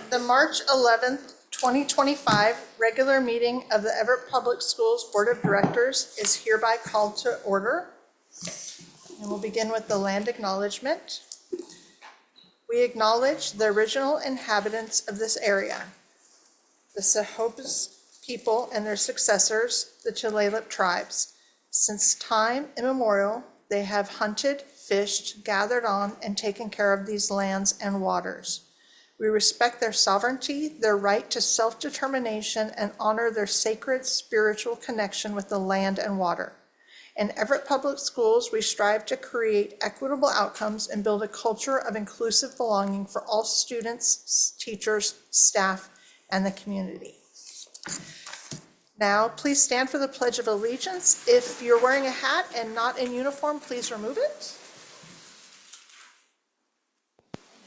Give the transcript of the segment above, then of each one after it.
The March 11th, 2025 regular meeting of the Everett Public Schools Board of Directors is hereby called to order. And we'll begin with the land acknowledgement. We acknowledge the original inhabitants of this area, the Sahopes people and their successors, the Tulalip tribes. Since time immemorial, they have hunted, fished, gathered on, and taken care of these lands and waters. We respect their sovereignty, their right to self-determination, and honor their sacred spiritual connection with the land and water. In Everett Public Schools, we strive to create equitable outcomes and build a culture of inclusive belonging for all students, teachers, staff, and the community. Now, please stand for the Pledge of Allegiance. If you're wearing a hat and not in uniform, please remove it.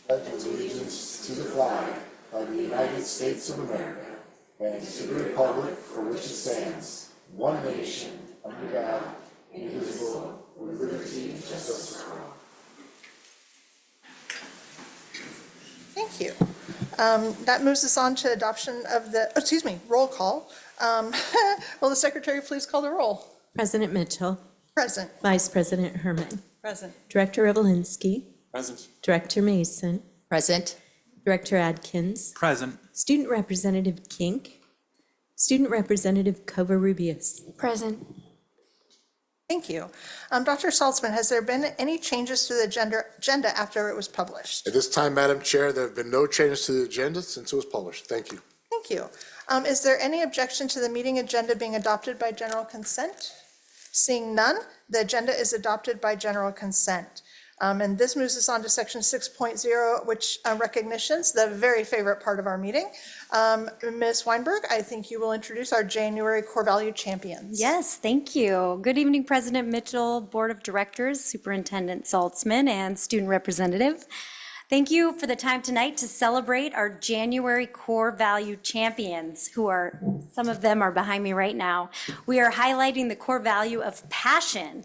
Pledge allegiance to the flag of the United States of America and to the republic for which it stands, one nation, under God, indivisible, with liberty and justice for all. Thank you. That moves us on to adoption of the, roll call. Will the secretary please call the roll? President Mitchell. Present. Vice President Herman. Present. Director Revelinsky. Present. Director Mason. Present. Director Adkins. Present. Student Representative Kink. Student Representative Covarrubias. Present. Thank you. Dr. Saltzman, has there been any changes to the agenda after it was published? At this time, Madam Chair, there have been no changes to the agenda since it was published. Thank you. Thank you. Is there any objection to the meeting agenda being adopted by general consent? Seeing none, the agenda is adopted by general consent. And this moves us on to section 6.0, which recognitions, the very favorite part of our meeting. Ms. Weinberg, I think you will introduce our January core value champions. Yes, thank you. Good evening, President Mitchell, Board of Directors, Superintendent Saltzman, and student representative. Thank you for the time tonight to celebrate our January core value champions, who are, some of them are behind me right now. We are highlighting the core value of passion.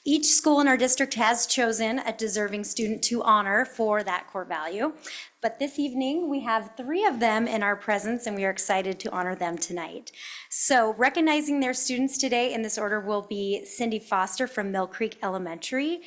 Each school in our district has chosen a deserving student to honor for that core value. But this evening, we have 3 of them in our presence, and we are excited to honor them tonight. So recognizing their students today in this order will be Cindy Foster from Mill Creek Elementary,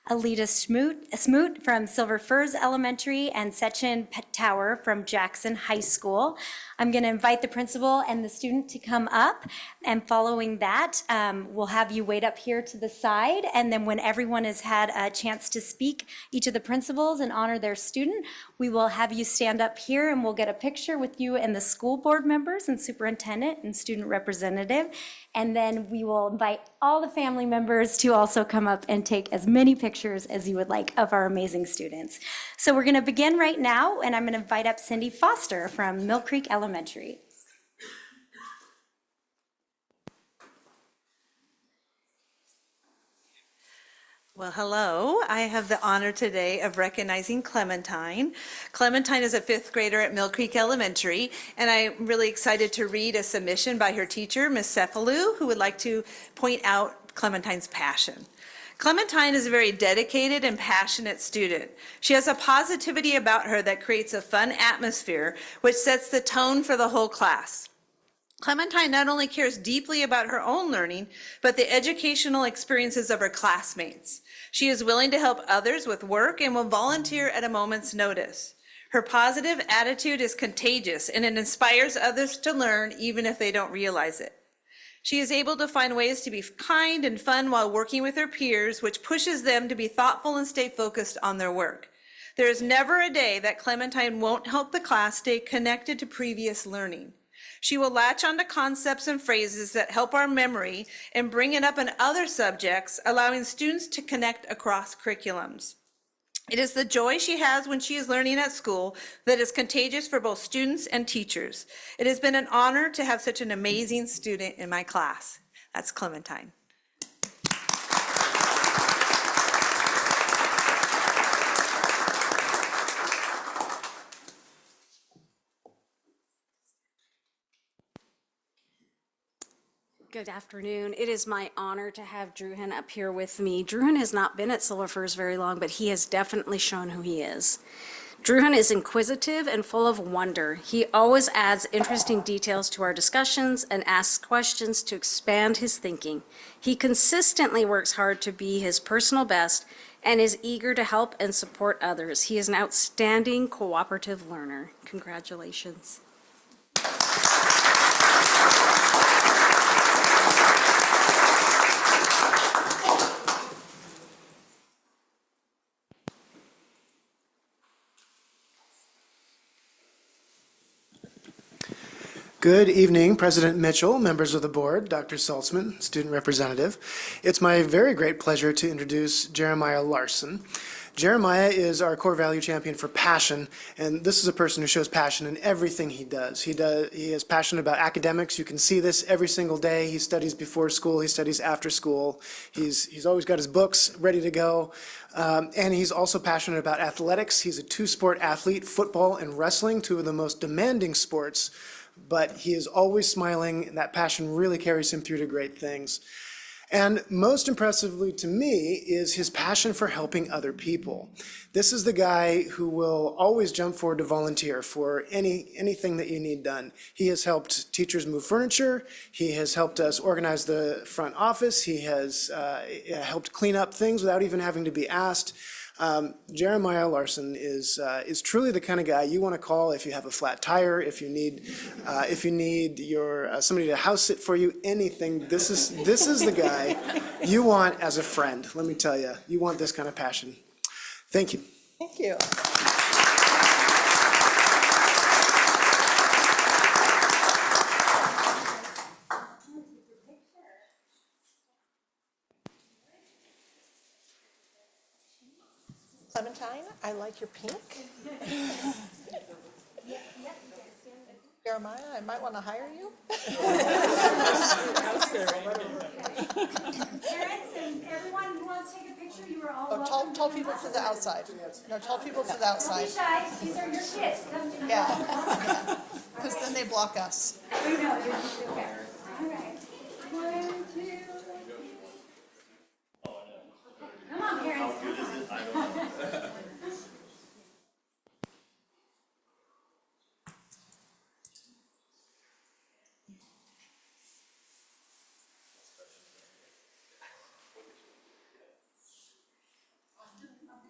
Alita Smoot from Silver Firs Elementary, and Sechin Tower from Jackson High School. I'm going to invite the principal and the student to come up, and following that, we'll have you wait up here to the side, and then when everyone has had a chance to speak, each of the principals, and honor their student, we will have you stand up here and we'll get a picture with you and the school board members and superintendent and student representative, and then we will invite all the family members to also come up and take as many pictures as you would like of our amazing students. So we're going to begin right now, and I'm going to invite up Cindy Foster from Mill Creek Elementary. Well, hello. I have the honor today of recognizing Clementine. Clementine is a 5th grader at Mill Creek Elementary, and I'm really excited to read a submission by her teacher, Ms. Cephalou, who would like to point out Clementine's passion. Clementine is a very dedicated and passionate student. She has a positivity about her that creates a fun atmosphere, which sets the tone for the whole class. Clementine not only cares deeply about her own learning, but the educational experiences of her classmates. She is willing to help others with work and will volunteer at a moment's notice. Her positive attitude is contagious, and it inspires others to learn even if they don't realize it. She is able to find ways to be kind and fun while working with her peers, which pushes them to be thoughtful and stay focused on their work. There is never a day that Clementine won't help the class stay connected to previous learning. She will latch onto concepts and phrases that help our memory and bring it up in other subjects, allowing students to connect across curriculums. It is the joy she has when she is learning at school that is contagious for both students and teachers. It has been an honor to have such an amazing student in my class. That's Clementine. Good afternoon. It is my honor to have Druhan up here with me. Druhan has not been at Silver Firs very long, but he has definitely shown who he is. Druhan is inquisitive and full of wonder. He always adds interesting details to our discussions and asks questions to expand his thinking. He consistently works hard to be his personal best and is eager to help and support others. He is an outstanding cooperative learner. Congratulations. Good evening, President Mitchell, members of the board, Dr. Saltzman, student representative. It's my very great pleasure to introduce Jeremiah Larson. Jeremiah is our core value champion for passion, and this is a person who shows passion in everything he does. He is passionate about academics. You can see this every single day. He studies before school, he studies after school. He's always got his books ready to go. And he's also passionate about athletics. He's a two-sport athlete, football and wrestling, two of the most demanding sports. But he is always smiling, and that passion really carries him through to great things. And most impressively to me is his passion for helping other people. This is the guy who will always jump forward to volunteer for anything that you need done. He has helped teachers move furniture. He has helped us organize the front office. He has helped clean up things without even having to be asked. Jeremiah Larson is truly the kind of guy you want to call if you have a flat tire, if you need somebody to house sit for you, anything. This is the guy you want as a friend. Let me tell you, you want this kind of passion. Thank you. Thank you. Clementine, I like your pink. Jeremiah, I might want to hire you. Parents and everyone who wants to take a picture, you are all Oh, welcome. tall people to the outside. No, tall people to the outside. Don't be shy, these are your kids. Come to me. Yeah, because then they block us. We know, you're okay. All right. 1, 2. Come on, parents, come on.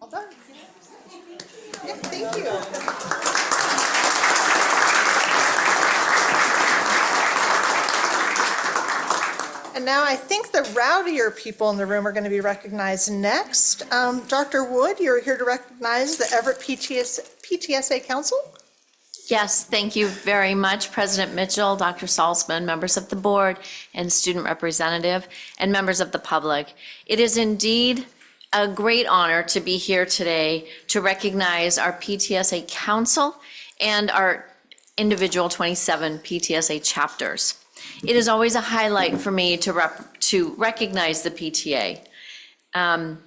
All done. Yeah, thank you. And now I think the rowdier people in the room are going to be recognized next. Dr. Wood, you're here to recognize the Everett PTSA Council. Yes, thank you very much, President Mitchell, Dr. Saltzman, members of the board, and student representative, and members of the public. It is indeed a great honor to be here today to recognize our PTSA Council and our individual 27 PTSA chapters. It is always a highlight for me to recognize the PTA. I'm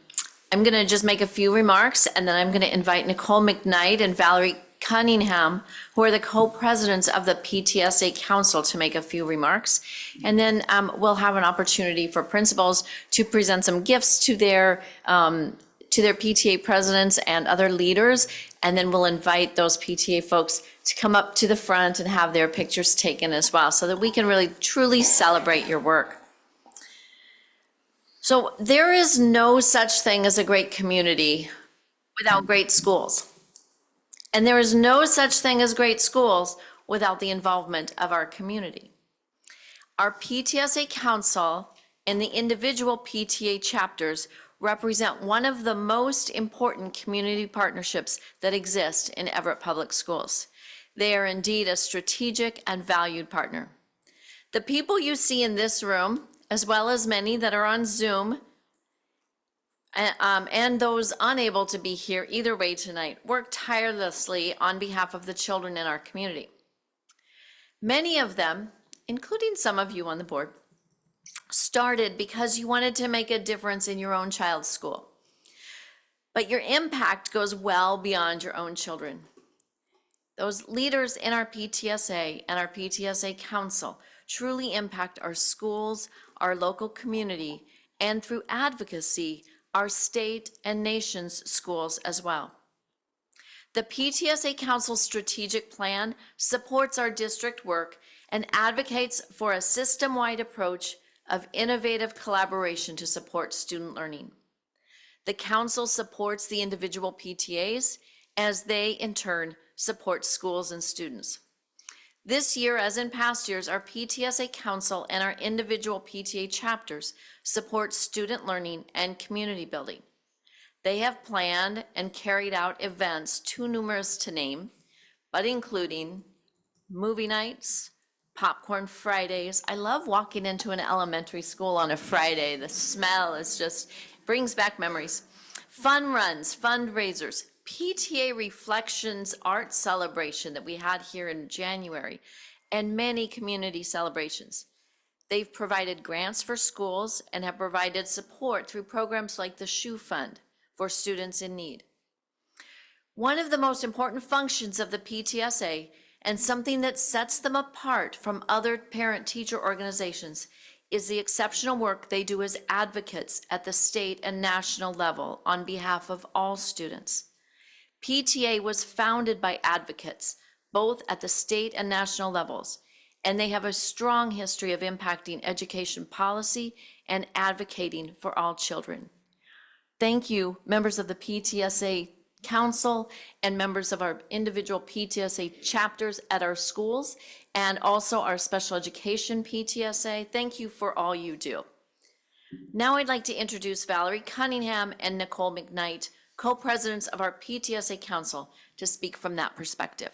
going to just make a few remarks, and then I'm going to invite Nicole McKnight and Valerie Cunningham, who are the co-presidents of the PTSA Council, to make a few remarks. And then we'll have an opportunity for principals to present some gifts to their PTA presidents and other leaders. And then we'll invite those PTA folks to come up to the front and have their pictures taken as well, so that we can really truly celebrate your work. So there is no such thing as a great community without great schools. And there is no such thing as great schools without the involvement of our community. Our PTSA Council and the individual PTA chapters represent one of the most important community partnerships that exist in Everett Public Schools. They are indeed a strategic and valued partner. The people you see in this room, as well as many that are on Zoom, and those unable to be here either way tonight, work tirelessly on behalf of the children in our community. Many of them, including some of you on the board, started because you wanted to make a difference in your own child's school. But your impact goes well beyond your own children. Those leaders in our PTSA and our PTSA Council truly impact our schools, our local community, and through advocacy, our state and nation's schools as well. The PTSA Council strategic plan supports our district work and advocates for a system-wide approach of innovative collaboration to support student learning. The council supports the individual PTAs as they, in turn, support schools and students. This year, as in past years, our PTSA Council and our individual PTA chapters support student learning and community building. They have planned and carried out events too numerous to name, but including movie nights, popcorn Fridays. I love walking into an elementary school on a Friday. The smell is just, brings back memories. Fun runs, fundraisers, PTA Reflections Art Celebration that we had here in January, and many community celebrations. They've provided grants for schools and have provided support through programs like the Shoe Fund for students in need. One of the most important functions of the PTSA, and something that sets them apart from other parent-teacher organizations, is the exceptional work they do as advocates at the state and national level on behalf of all students. PTA was founded by advocates, both at the state and national levels, and they have a strong history of impacting education policy and advocating for all children. Thank you, members of the PTSA Council and members of our individual PTSA chapters at our schools, and also our special education PTSA. Thank you for all you do. Now I'd like to introduce Valerie Cunningham and Nicole McKnight, co-presidents of our PTSA Council, to speak from that perspective.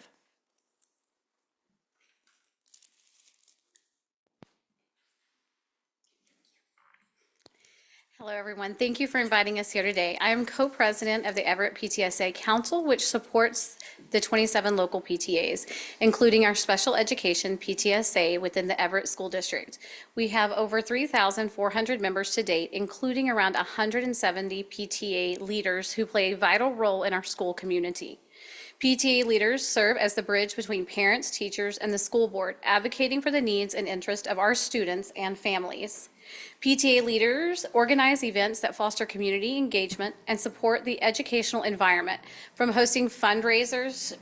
Hello, everyone. Thank you for inviting us here today. I am co-president of the Everett PTSA Council, which supports the 27 local PTAs, including our special education PTSA within the Everett School District. We have over 3,400 members to date, including around 170 PTA leaders who play a vital role in our school community. PTA leaders serve as the bridge between parents, teachers, and the school board, advocating for the needs and interests of our students and families. PTA leaders organize events that foster community engagement and support the educational environment, from hosting fundraisers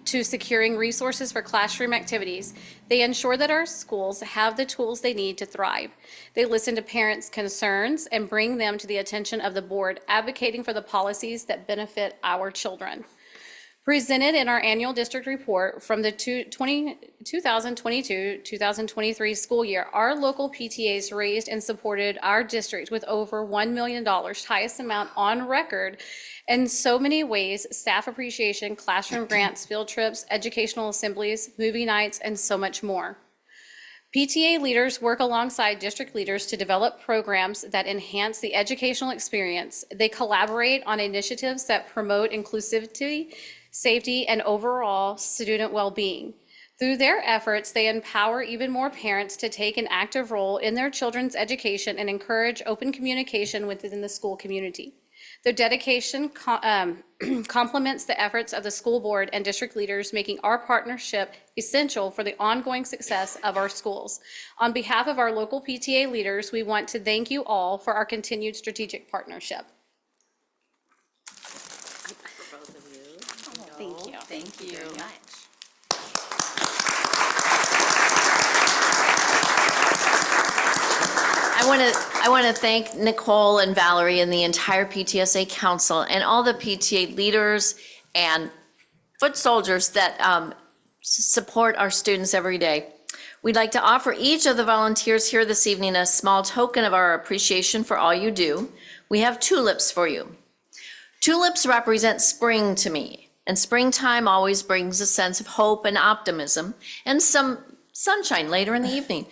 to securing resources for classroom activities. They ensure that our schools have the tools they need to thrive. They listen to parents' concerns and bring them to the attention of the board, advocating for the policies that benefit our children. Presented in our annual district report from the 2022-2023 school year, our local PTAs raised and supported our district with over $1 million, highest amount on record, in so many ways: staff appreciation, classroom grants, field trips, educational assemblies, movie nights, and so much more. PTA leaders work alongside district leaders to develop programs that enhance the educational experience. They collaborate on initiatives that promote inclusivity, safety, and overall student well-being. Through their efforts, they empower even more parents to take an active role in their children's education and encourage open communication within the school community. Their dedication complements the efforts of the school board and district leaders, making our partnership essential for the ongoing success of our schools. On behalf of our local PTA leaders, we want to thank you all for our continued strategic partnership. Thank you. Thank you very much. I want to thank Nicole and Valerie and the entire PTSA Council and all the PTA leaders and foot soldiers that support our students every day. We'd like to offer each of the volunteers here this evening a small token of our appreciation for all you do. We have tulips for you. Tulips represent spring to me. And springtime always brings a sense of hope and optimism and some sunshine later in the evening.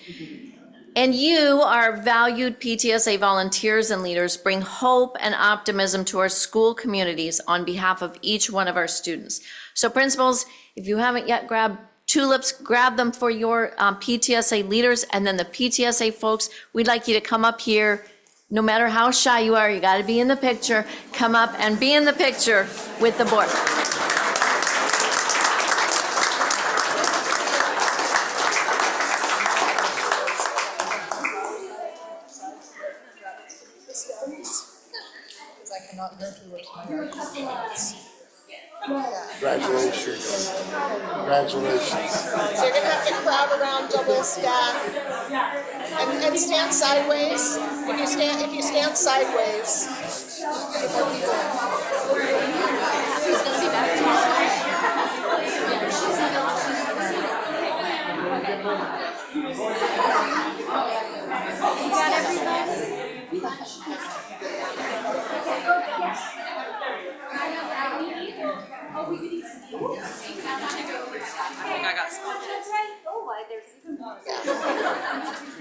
And you, our valued PTSA volunteers and leaders, bring hope and optimism to our school communities on behalf of each one of our students. So principals, if you haven't yet grabbed tulips, grab them for your PTSA leaders, and then the PTSA folks, we'd like you to come up here. No matter how shy you are, you got to be in the picture. Come up and be in the picture with the board. I cannot go to Congratulations. Congratulations. So you're gonna have to crowd around double stack and stand sideways. If you stand sideways, get more people in.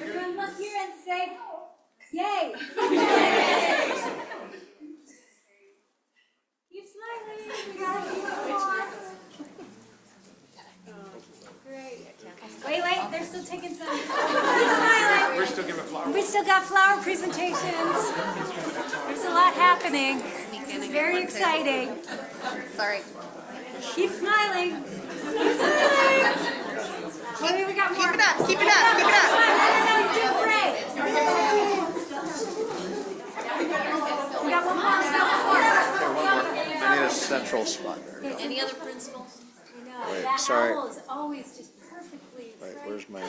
Everyone look here and say, yay. Keep smiling. We gotta keep going. Great. Wait, they're still taking some. Keep smiling. We're still giving flowers. We still got flower presentations. There's a lot happening. It's very exciting. Sorry. Keep smiling. Keep smiling. Maybe we got more. Keep it up, keep it up, keep it up. You're doing great. We got one more. I need a central spot there. Any other principals? Wait, That sorry. owl is always just perfectly. Wait, where's my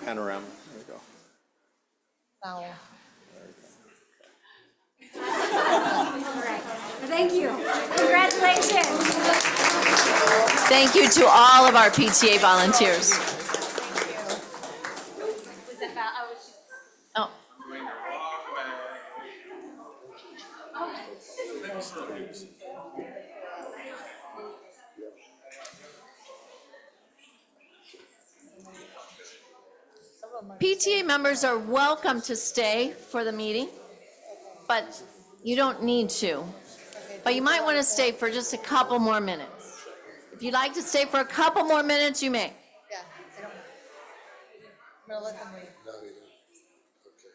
panorama? There we go. Foul. All right. Thank you. Congratulations. Thank you to all of our PTA volunteers. Oh. PTA members are welcome to stay for the meeting, but you don't need to. But you might want to stay for just a couple more minutes. If you'd like to stay for a couple more minutes, you may. Yeah, I don't. I'm gonna let them leave. No, you don't. Okay.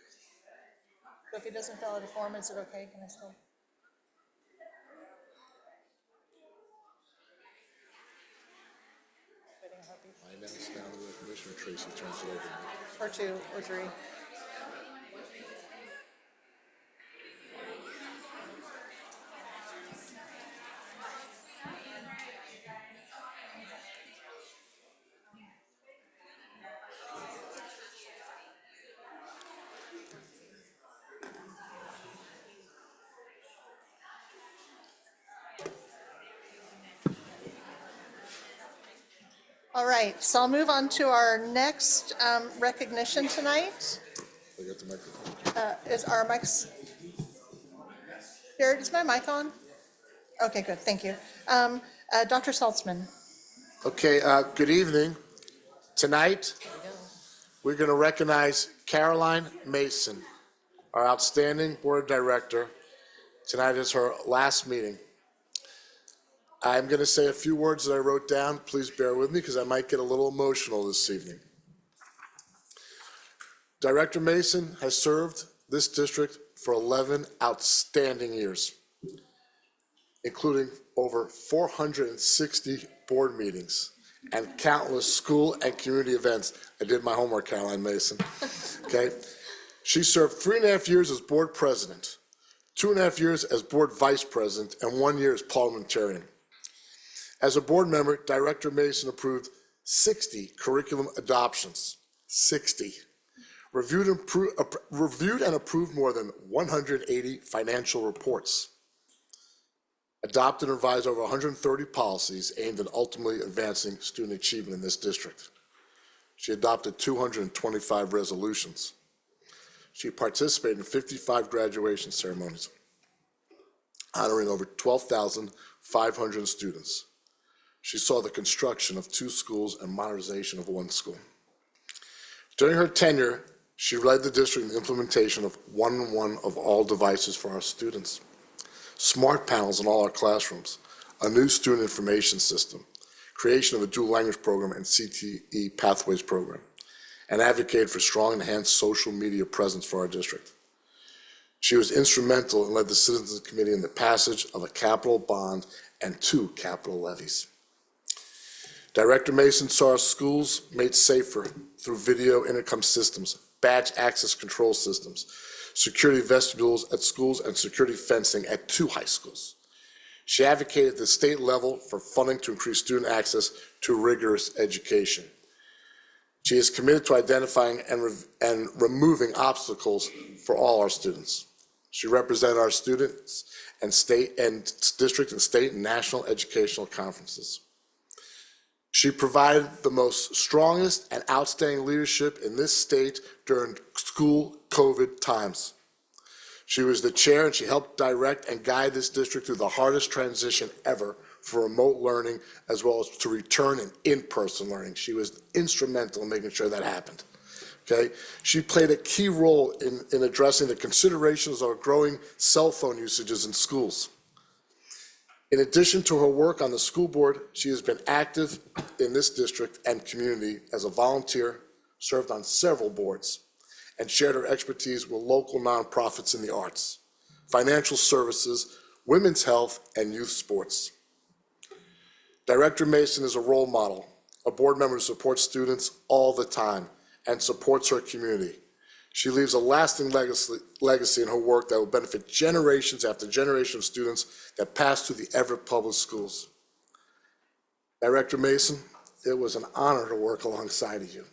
So if he doesn't fill out a form, is it okay? Can I still? Waiting a heartbeat. I announce now that Commissioner Tracy turns it over to me. Or two, or three. All right, so I'll move on to our next recognition tonight. I got the microphone. Is our mics? Jared, is my mic on? Okay, good, thank you. Dr. Saltzman. Okay, good evening. Tonight, we're going to recognize Caroline Mason, our outstanding board director. Tonight is her last meeting. I'm going to say a few words that I wrote down. Please bear with me because I might get a little emotional this evening. Director Mason has served this district for 11 outstanding years, including over 460 board meetings and countless school and community events. I did my homework, Caroline Mason. Okay. She served 3.5 years as board president, 2.5 years as board vice president, and 1 year as parliamentarian. As a board member, Director Mason approved 60 curriculum adoptions, 60. Reviewed and approved more than 180 financial reports. Adopted and revised over 130 policies aimed at ultimately advancing student achievement in this district. She adopted 225 resolutions. She participated in 55 graduation ceremonies, honoring over 12,500 students. She saw the construction of 2 schools and modernization of 1 school. During her tenure, she led the district in the implementation of 1-on-1 of all devices for our students, smart panels in all our classrooms, a new student information system, creation of a dual language program and CTE Pathways program, and advocated for strong enhanced social media presence for our district. She was instrumental and led the Citizens Committee in the passage of a capital bond and 2 capital levies. Director Mason saw our schools made safer through video intercom systems, badge access control systems, security vestibules at schools, and security fencing at 2 high schools. She advocated at the state level for funding to increase student access to rigorous education. She is committed to identifying and removing obstacles for all our students. She represented our students and district and state and national educational conferences. She provided the most strongest and outstanding leadership in this state during school COVID times. She was the chair and she helped direct and guide this district through the hardest transition ever for remote learning as well as to return and in-person learning. She was instrumental in making sure that happened. Okay? She played a key role in addressing the considerations of growing cell phone usages in schools. In addition to her work on the school board, she has been active in this district and community as a volunteer, served on several boards, and shared her expertise with local nonprofits in the arts, financial services, women's health, and youth sports. Director Mason is a role model, a board member who supports students all the time and supports her community. She leaves a lasting legacy in her work that will benefit generations after generation of students that pass through the Everett Public Schools. Director Mason, it was an honor to work alongside of you.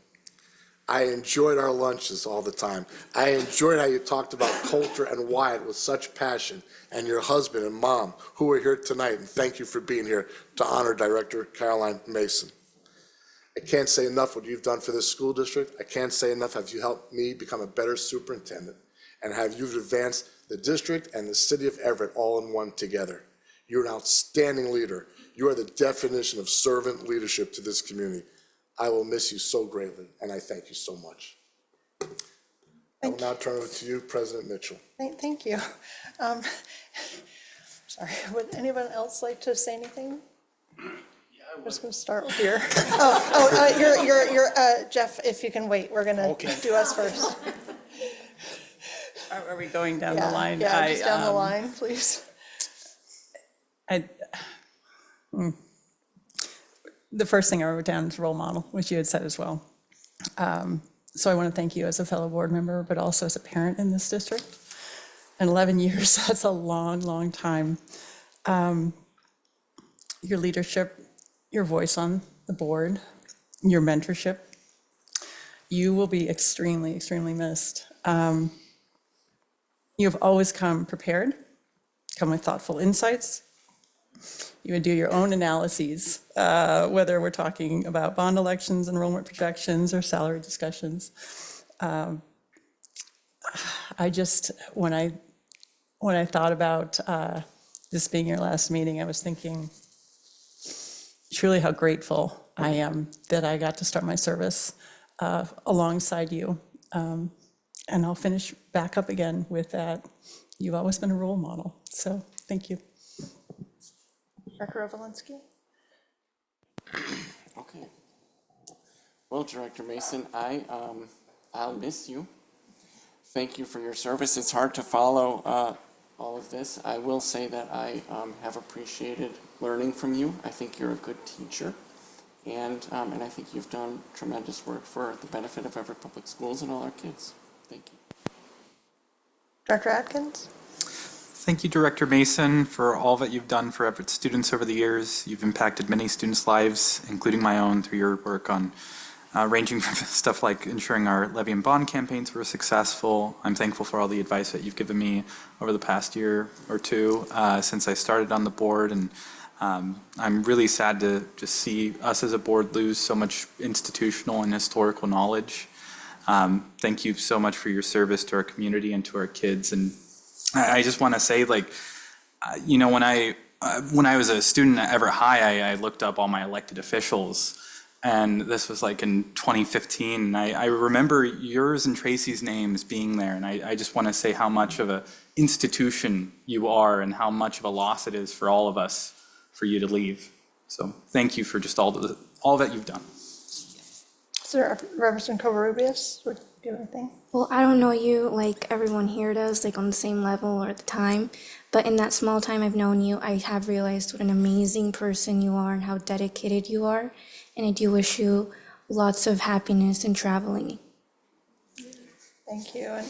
I enjoyed our lunches all the time. I enjoyed how you talked about culture and Wyatt with such passion, and your husband and mom who are here tonight, and thank you for being here to honor Director Caroline Mason. I can't say enough what you've done for this school district. I can't say enough have you helped me become a better superintendent and have you advanced the district and the city of Everett all in one together. You're an outstanding leader. You are the definition of servant leadership to this community. I will miss you so greatly, and I thank you so much. I will now turn it over to you, President Mitchell. Thank you. Sorry, would anyone else like to say anything? I'm just going to start here. You're Jeff, if you can wait, we're going to do us first. Are we going down the line? Yeah, just down the line, please. The first thing I wrote down is role model, which you had said as well. So I want to thank you as a fellow board member, but also as a parent in this district. And 11 years, that's a long, long time. Your leadership, your voice on the board, your mentorship, you will be extremely, extremely missed. You've always come prepared, come with thoughtful insights. You would do your own analyses, whether we're talking about bond elections, enrollment projections, or salary discussions. I just, when I thought about this being your last meeting, I was thinking truly how grateful I am that I got to start my service alongside you. And I'll finish back up again with that. You've always been a role model, so thank you. Director Ovalinsky? Okay. Well, Director Mason, I'll miss you. Thank you for your service. It's hard to follow all of this. I will say that I have appreciated learning from you. I think you're a good teacher, and I think you've done tremendous work for the benefit of Everett Public Schools and all our kids. Thank you. Director Adkins? Thank you, Director Mason, for all that you've done for Everett students over the years. You've impacted many students' lives, including my own, through your work on ranging from stuff like ensuring our levy and bond campaigns were successful. I'm thankful for all the advice that you've given me over the past year or two since I started on the board, and I'm really sad to just see us as a board lose so much institutional and historical knowledge. Thank you so much for your service to our community and to our kids. And I just want to say, like, you know, when I was a student at Everett High, I looked up all my elected officials, and this was like in 2015. And I remember yours and Tracy's names being there, and I just want to say how much of an institution you are and how much of a loss it is for all of us for you to leave. So thank you for just all that you've done. Sir, Representative Covarrubias, would you have anything? Well, I don't know you like everyone here does, like on the same level or at the time, but in that small time I've known you, I have realized what an amazing person you are and how dedicated you are, and I do wish you lots of happiness in traveling. Thank you. And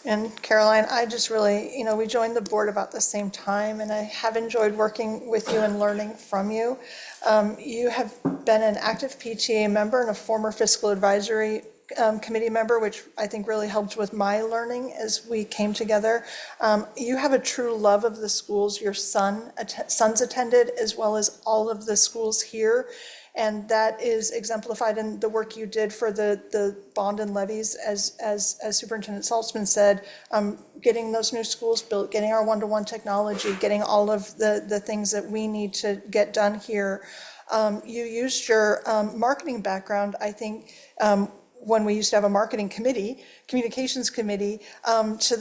And Caroline, I just really, we joined the board about the same time, and I have enjoyed working with you and learning from you. You have been an active PTA member and a former fiscal advisory committee member, which I think really helped with my learning as we came together. You have a true love of the schools your sons attended, as well as all of the schools here. And that is exemplified in the work you did for the bond and levies, as Superintendent Saltzman said, getting those new schools built, getting our one-to-one technology, getting all of the things that we need to get done here. You used your marketing background, I think, when we used to have a marketing committee, communications committee, to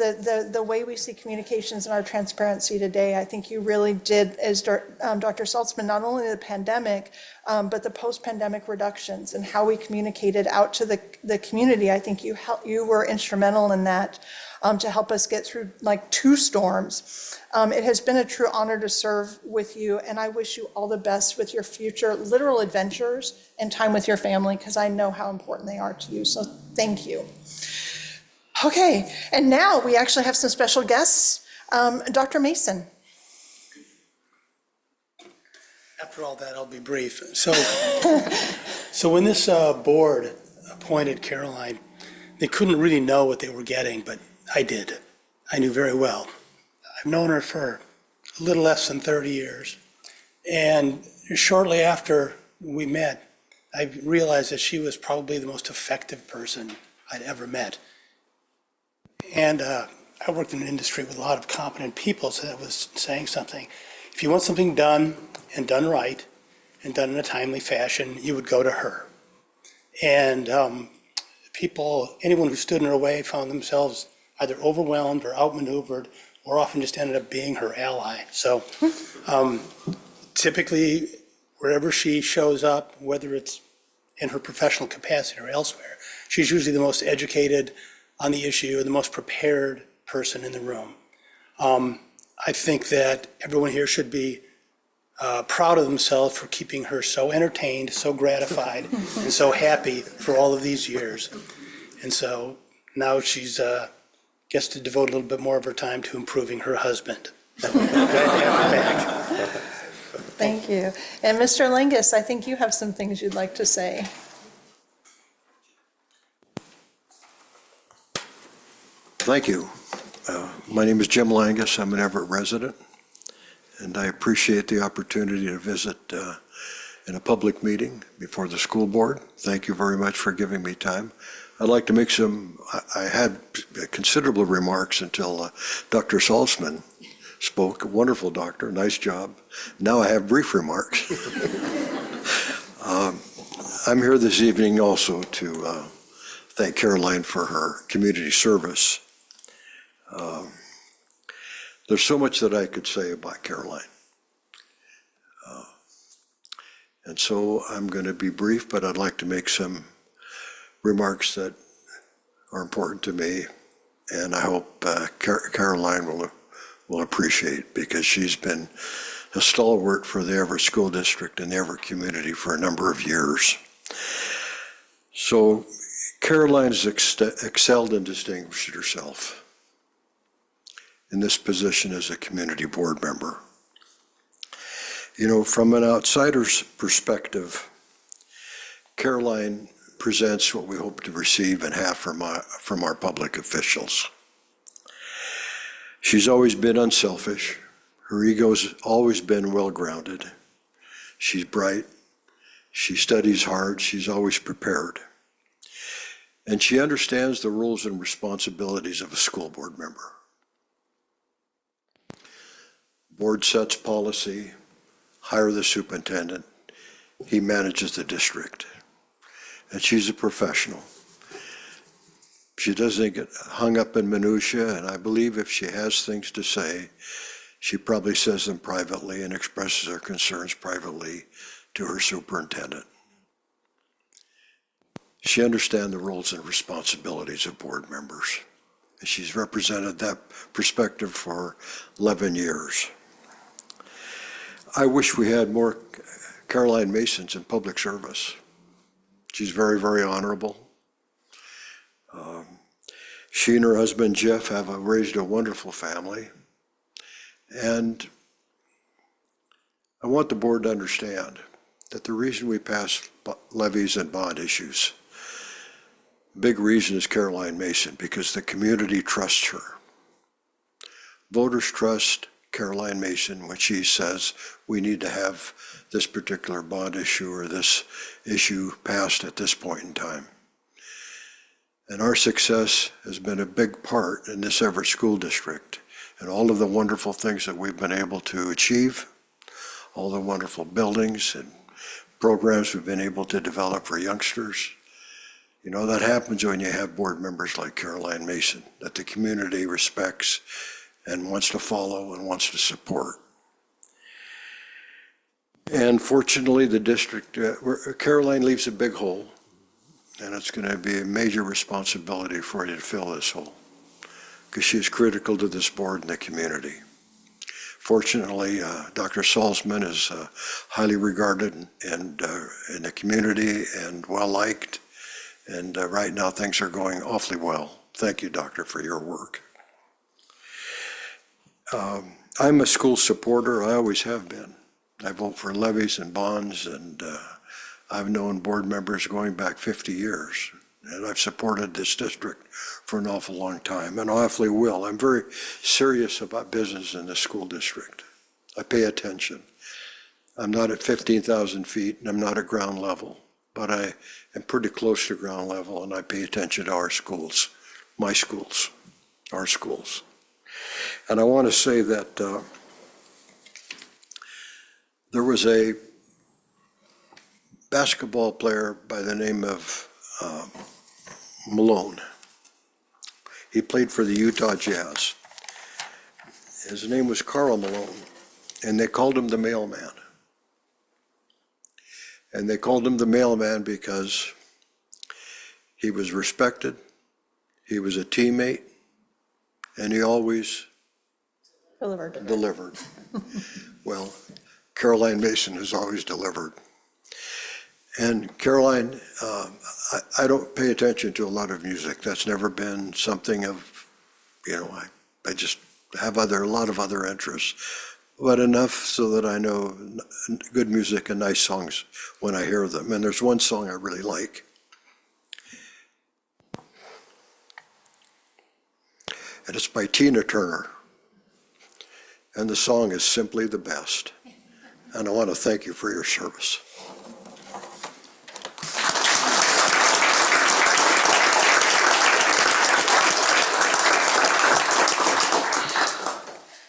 the way we see communications and our transparency today. I think you really did, as Dr. Saltzman, not only the pandemic, but the post-pandemic reductions and how we communicated out to the community. I think you were instrumental in that, to help us get through like 2 storms. It has been a true honor to serve with you, and I wish you all the best with your future literal adventures and time with your family, because I know how important they are to you. So thank you. Okay, and now we actually have some special guests. Dr. Mason. After all that, I'll be brief. So when this board appointed Caroline, they couldn't really know what they were getting, but I did. I knew very well. I've known her for a little less than 30 years. And shortly after we met, I realized that she was probably the most effective person I'd ever met. And I worked in an industry with a lot of competent people, so that was saying something. If you want something done and done right and done in a timely fashion, you would go to her. And anyone who stood in her way found themselves either overwhelmed or outmaneuvered, or often just ended up being her ally. So typically, wherever she shows up, whether it's in her professional capacity or elsewhere, she's usually the most educated on the issue, or the most prepared person in the room. I think that everyone here should be proud of themselves for keeping her so entertained, so gratified, and so happy for all of these years. And so now she's gets to devote a little bit more of her time to improving her husband. Glad to have her back. Thank you. And Mr. Lingus, I think you have some things you'd like to say. Thank you. My name is Jim Langus. I'm an Everett resident, and I appreciate the opportunity to visit in a public meeting before the school board. Thank you very much for giving me time. I'd like to make I had considerable remarks until Dr. Saltzman spoke. A wonderful doctor, nice job. Now I have brief remarks. I'm here this evening also to thank Caroline for her community service. There's so much that I could say about Caroline. And so I'm going to be brief, but I'd like to make some remarks that are important to me, and I hope Caroline will appreciate, because she's been a stalwart for the Everett School District and the Everett community for a number of years. So Caroline's excelled and distinguished herself in this position as a community board member. You know, from an outsider's perspective, Caroline presents what we hope to receive and have from our public officials. She's always been unselfish. Her ego's always been well-grounded. She's bright. She studies hard. She's always prepared. And she understands the rules and responsibilities of a school board member. Board sets policy, hire the superintendent. He manages the district. And she's a professional. She doesn't get hung up in minutia, and I believe if she has things to say, she probably says them privately and expresses her concerns privately to her superintendent. She understands the roles and responsibilities of board members. And she's represented that perspective for 11 years. I wish we had more Caroline Masons in public service. She's very, very honorable. She and her husband Jeff have raised a wonderful family. And I want the board to understand that the reason we pass levies and bond issues, big reason is Caroline Mason, because the community trusts her. Voters trust Caroline Mason when she says we need to have this particular bond issue or this issue passed at this point in time. And our success has been a big part in this Everett School District and all of the wonderful things that we've been able to achieve, all the wonderful buildings and programs we've been able to develop for youngsters. You know, that happens when you have board members like Caroline Mason, that the community respects and wants to follow and wants to support. And fortunately, the district, Caroline leaves a big hole, and it's going to be a major responsibility for you to fill this hole, because she is critical to this board and the community. Fortunately, Dr. Salzman is highly regarded in the community and well-liked, and right now things are going awfully well. Thank you, Doctor, for your work. I'm a school supporter. I always have been. I vote for levies and bonds, and I've known board members going back 50 years, and I've supported this district for an awful long time, and awfully will. I'm very serious about business in the school district. I pay attention. I'm not at 15,000 feet, and I'm not at ground level, but I am pretty close to ground level, and I pay attention to our schools, my schools, our schools. And I want to say that there was a basketball player by the name of Malone. He played for the Utah Jazz. His name was Karl Malone, and they called him the mailman. And they called him the mailman because he was respected, he was a teammate, and he always delivered. Well, Caroline Mason has always delivered. And Caroline, I don't pay attention to a lot of music. That's never been something of, you know, I just have a lot of other interests, but enough so that I know good music and nice songs when I hear them. And there's one song I really like. And it's by Tina Turner. And the song is simply the best. And I want to thank you for your service.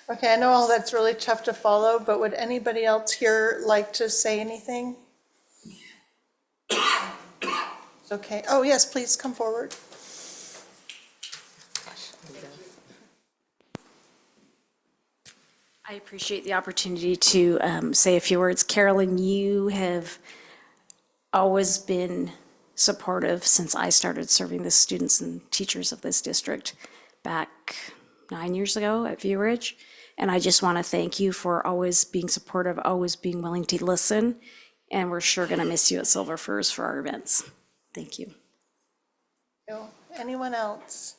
Okay, I know all that's really tough to follow, but would anybody else here like to say anything? It's okay. Oh, yes, please come forward. I appreciate the opportunity to say a few words. Carolyn, you have always been supportive since I started serving the students and teachers of this district back 9 years ago at View Ridge. And I just want to thank you for always being supportive, always being willing to listen. And we're sure going to miss you at Silver Firs for our events. Thank you. Anyone else?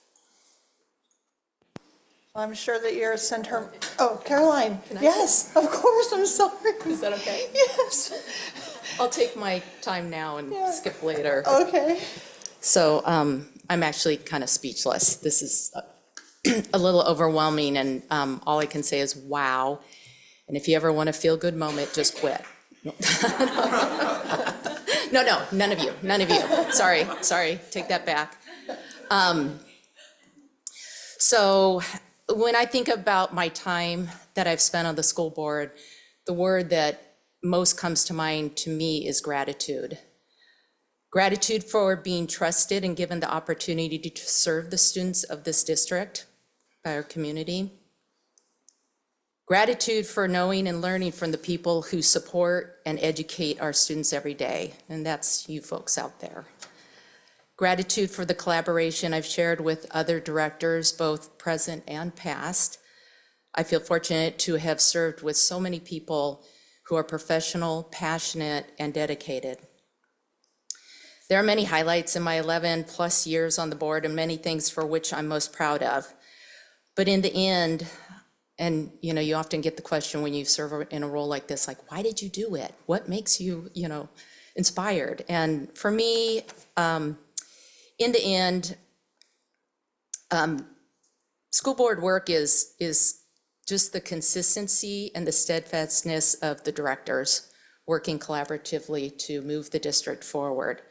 Well, I'm sure that you're sent her. Oh, Caroline. Yes, of course. I'm sorry. Is that okay? Yes. I'll take my time now and skip later. Okay. So I'm actually kind of speechless. This is a little overwhelming, and all I can say is wow. And if you ever want a feel-good moment, just quit. No, none of you. Sorry, take that back. So when I think about my time that I've spent on the school board, the word that most comes to mind to me is gratitude. Gratitude for being trusted and given the opportunity to serve the students of this district by our community. Gratitude for knowing and learning from the people who support and educate our students every day, and that's you folks out there. Gratitude for the collaboration I've shared with other directors, both present and past. I feel fortunate to have served with so many people who are professional, passionate, and dedicated. There are many highlights in my 11-plus years on the board and many things for which I'm most proud of. But in the end, and you often get the question when you serve in a role like this, like, why did you do it? What makes you, inspired? And for me, in the end, school board work is just the consistency and the steadfastness of the directors working collaboratively to move the district forward.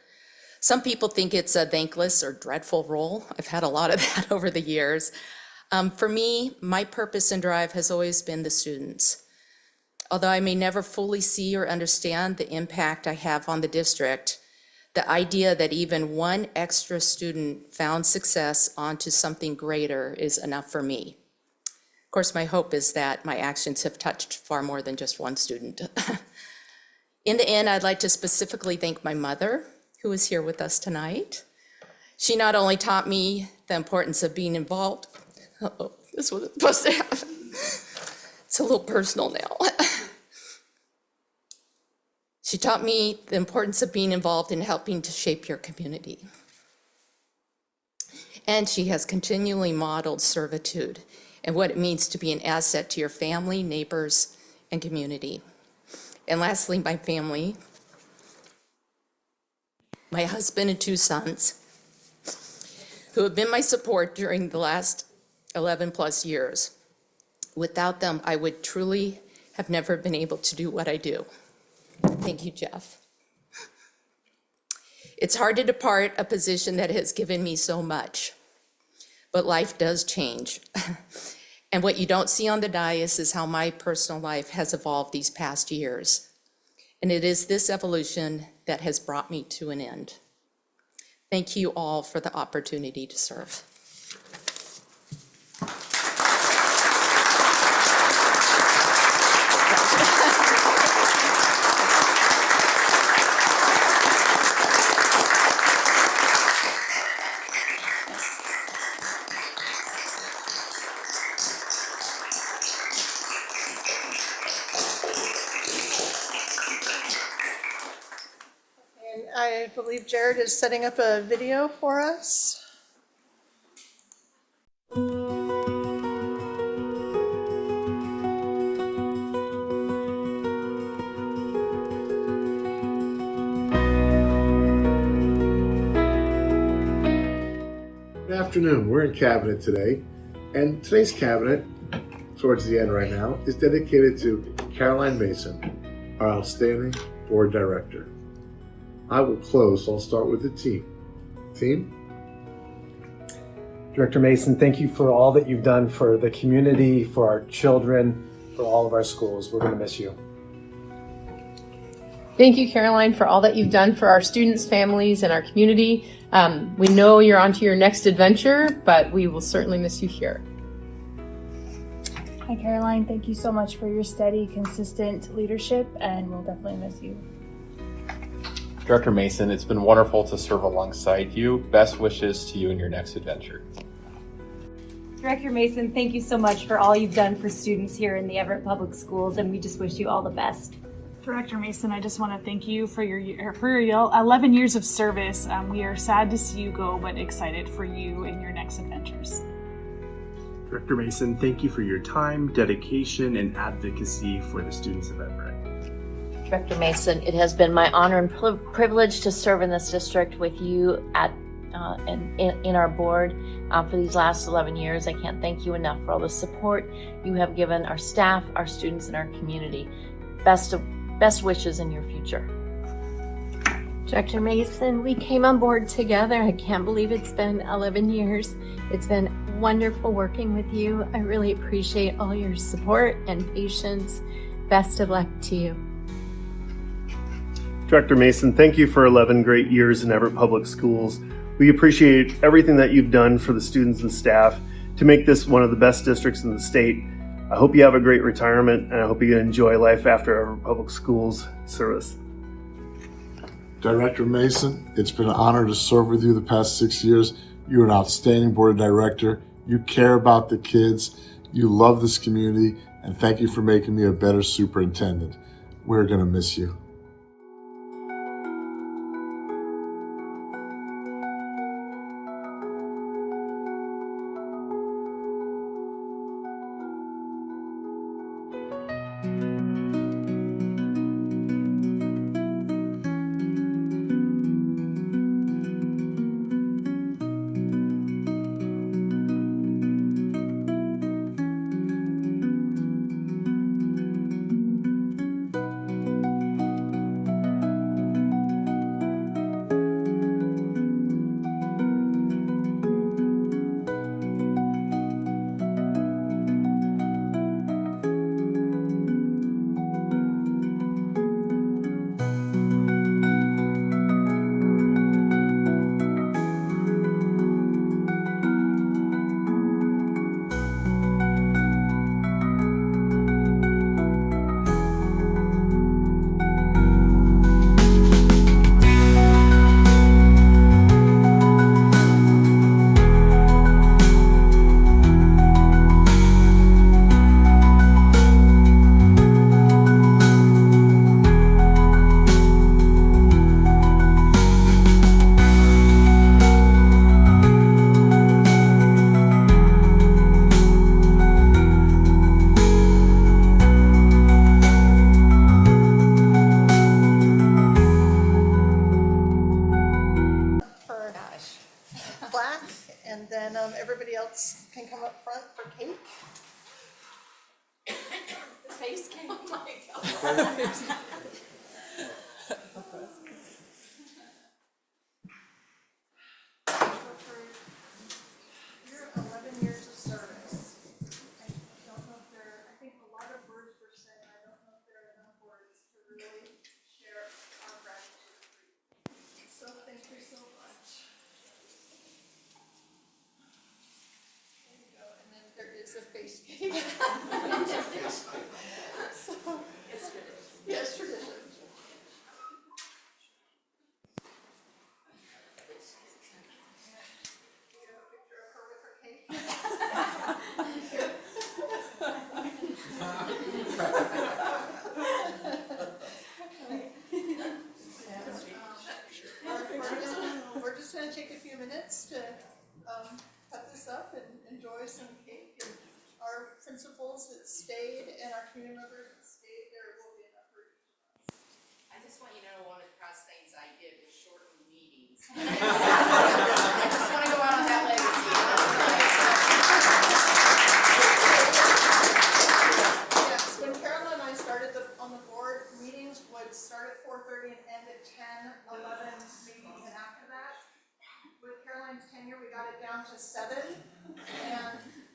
Some people think it's a thankless or dreadful role. I've had a lot of that over the years. For me, my purpose and drive has always been the students. Although I may never fully see or understand the impact I have on the district, the idea that even one extra student found success onto something greater is enough for me. Of course, my hope is that my actions have touched far more than just one student. In the end, I'd like to specifically thank my mother, who is here with us tonight. She not only taught me the importance of being involved. Uh-oh, this wasn't supposed to happen. It's a little personal now. She taught me the importance of being involved in helping to shape your community. And she has continually modeled servitude and what it means to be an asset to your family, neighbors, and community. And lastly, my family, my husband and 2 sons, who have been my support during the last 11-plus years. Without them, I would truly have never been able to do what I do. Thank you, Jeff. It's hard to depart a position that has given me so much, but life does change. And what you don't see on the dais is how my personal life has evolved these past years. And it is this evolution that has brought me to an end. Thank you all for the opportunity to serve. I believe Jared is setting up a video for us. Good afternoon. We're in cabinet today, and today's cabinet, towards the end right now, is dedicated to Caroline Mason, our outstanding board director. I will close, so I'll start with the team. Team? Director Mason, thank you for all that you've done for the community, for our children, for all of our schools. We're going to miss you. Thank you, Caroline, for all that you've done for our students, families, and our community. We know you're on to your next adventure, but we will certainly miss you here. Hi, Caroline. Thank you so much for your steady, consistent leadership, and we'll definitely miss you. Director Mason, it's been wonderful to serve alongside you. Best wishes to you in your next adventure. Director Mason, thank you so much for all you've done for students here in the Everett Public Schools, and we just wish you all the best. Director Mason, I just want to thank you for your 11 years of service. We are sad to see you go, but excited for you in your next adventures. Director Mason, thank you for your time, dedication, and advocacy for the students of Everett. Director Mason, it has been my honor and privilege to serve in this district with you in our board for these last 11 years. I can't thank you enough for all the support you have given our staff, our students, and our community. Best wishes in your future. Director Mason, we came on board together. I can't believe it's been 11 years. It's been wonderful working with you. I really appreciate all your support and patience. Best of luck to you. Director Mason, thank you for 11 great years in Everett Public Schools. We appreciate everything that you've done for the students and staff to make this one of the best districts in the state. I hope you have a great retirement, and I hope you enjoy life after Everett Public Schools service. Director Mason, it's been an honor to serve with you the past 6 years. You're an outstanding board director. You care about the kids. You love this community, and thank you for making me a better superintendent. We're going to miss you. can come up front for cake. Face came. Oh my God. Your 11 years of service. I don't know if there, I think a lot of words were said, I don't know if there are enough words to really share our gratitude for you. So thank you so much. There you go, and then there is a face cake. So, it's tradition. Yes, tradition. We're just gonna take a few minutes to cut this up and enjoy some cake. And our principals that stayed and our community members that stayed, there will be enough for each of us. I just want you to know one of the cross things I did was shorten meetings. I just want to go out on that legacy. Yes, when Carol and I started on the board, meetings would start at 4:30 and end at 10, 11, maybe even after that. With Caroline's tenure, we got it down to 7,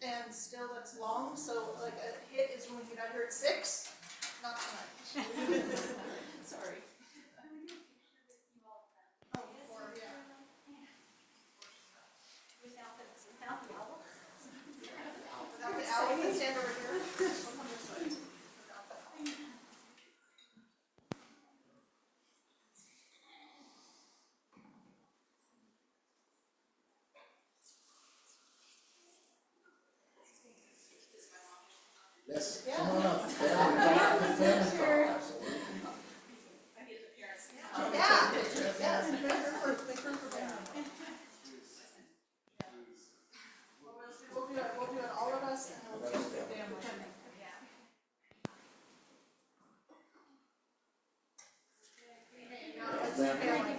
and still that's long. So like a hit is when we get out here at 6, not tonight. Sorry. Oh, or, yeah. Without the owl, you can stand over here. We'll come this way. Without the owl. Yes, come on up. Family, family. Yeah, yes, make room for family. We'll do it, all of us, and we'll do the family. Okay, now as a family.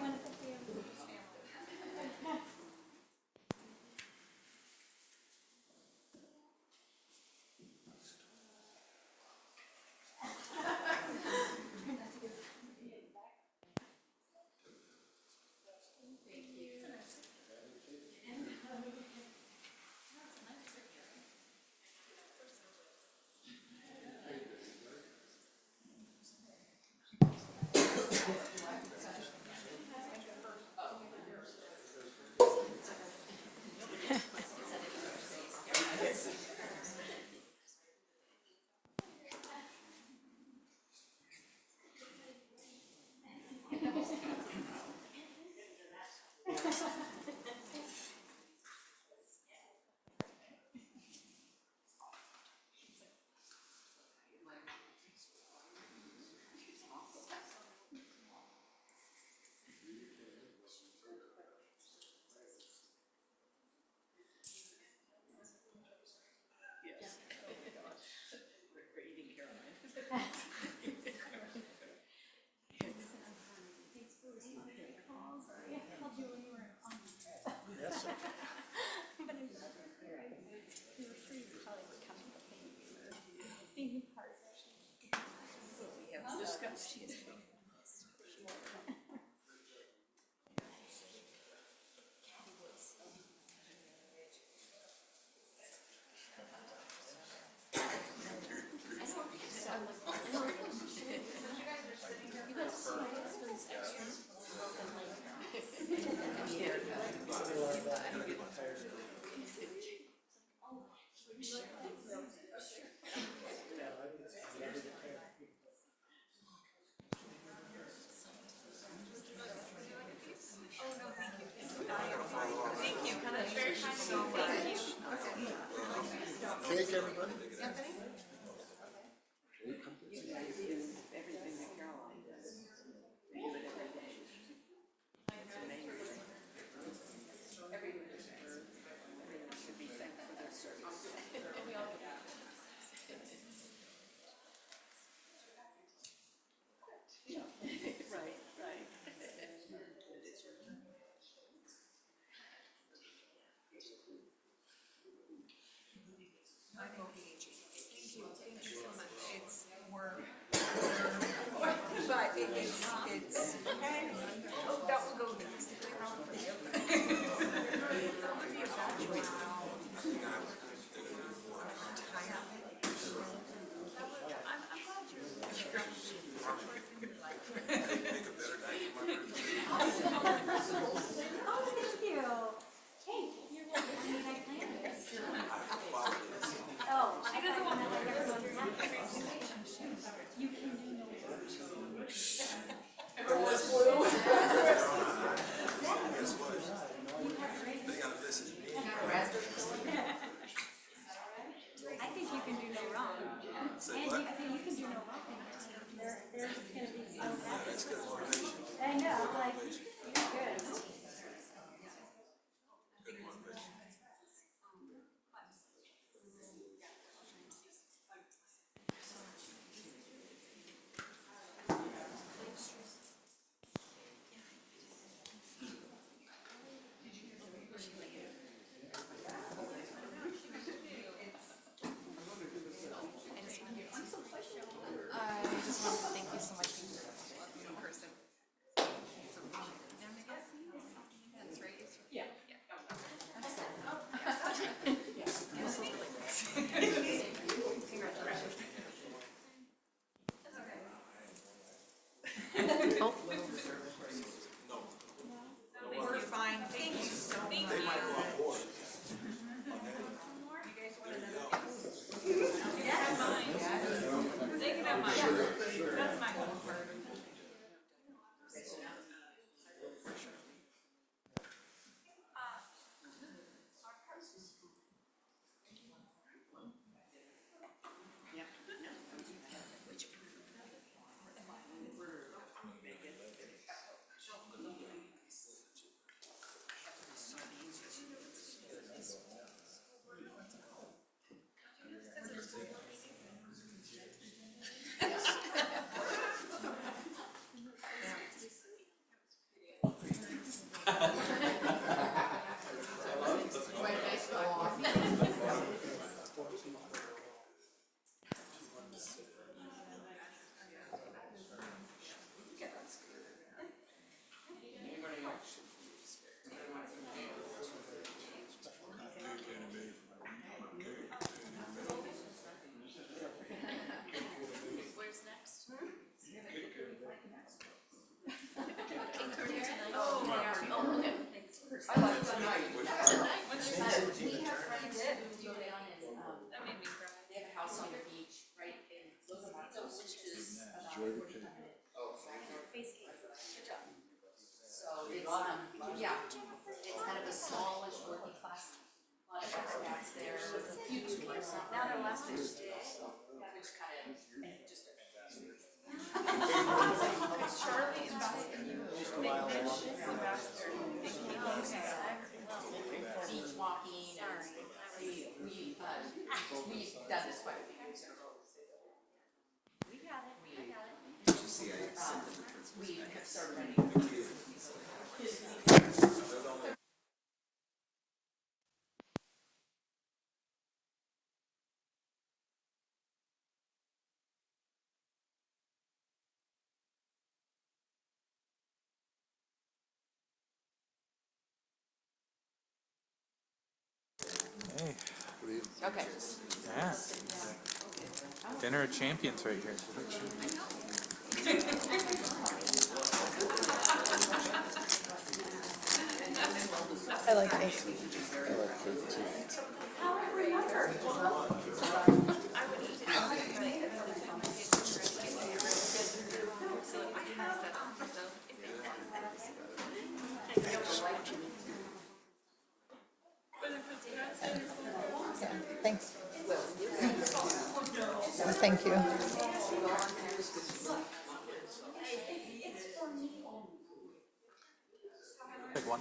But it's, oh, that will go drastically wrong for you. We're fine, thank you so much. You guys want another? You can have mine. They can have mine. That's my home part. Yeah, it's kind of a smallish working class. A lot of expats there, a few tourists. Now they're less than which kind of just. Charlie invested in you. Beach walking, and we've done this quite a few years in a row. We got it, I got it. We have started running. Hey. Okay. Yeah. Dinner of champions right here. I like this. Thanks. Thank you. Pick one.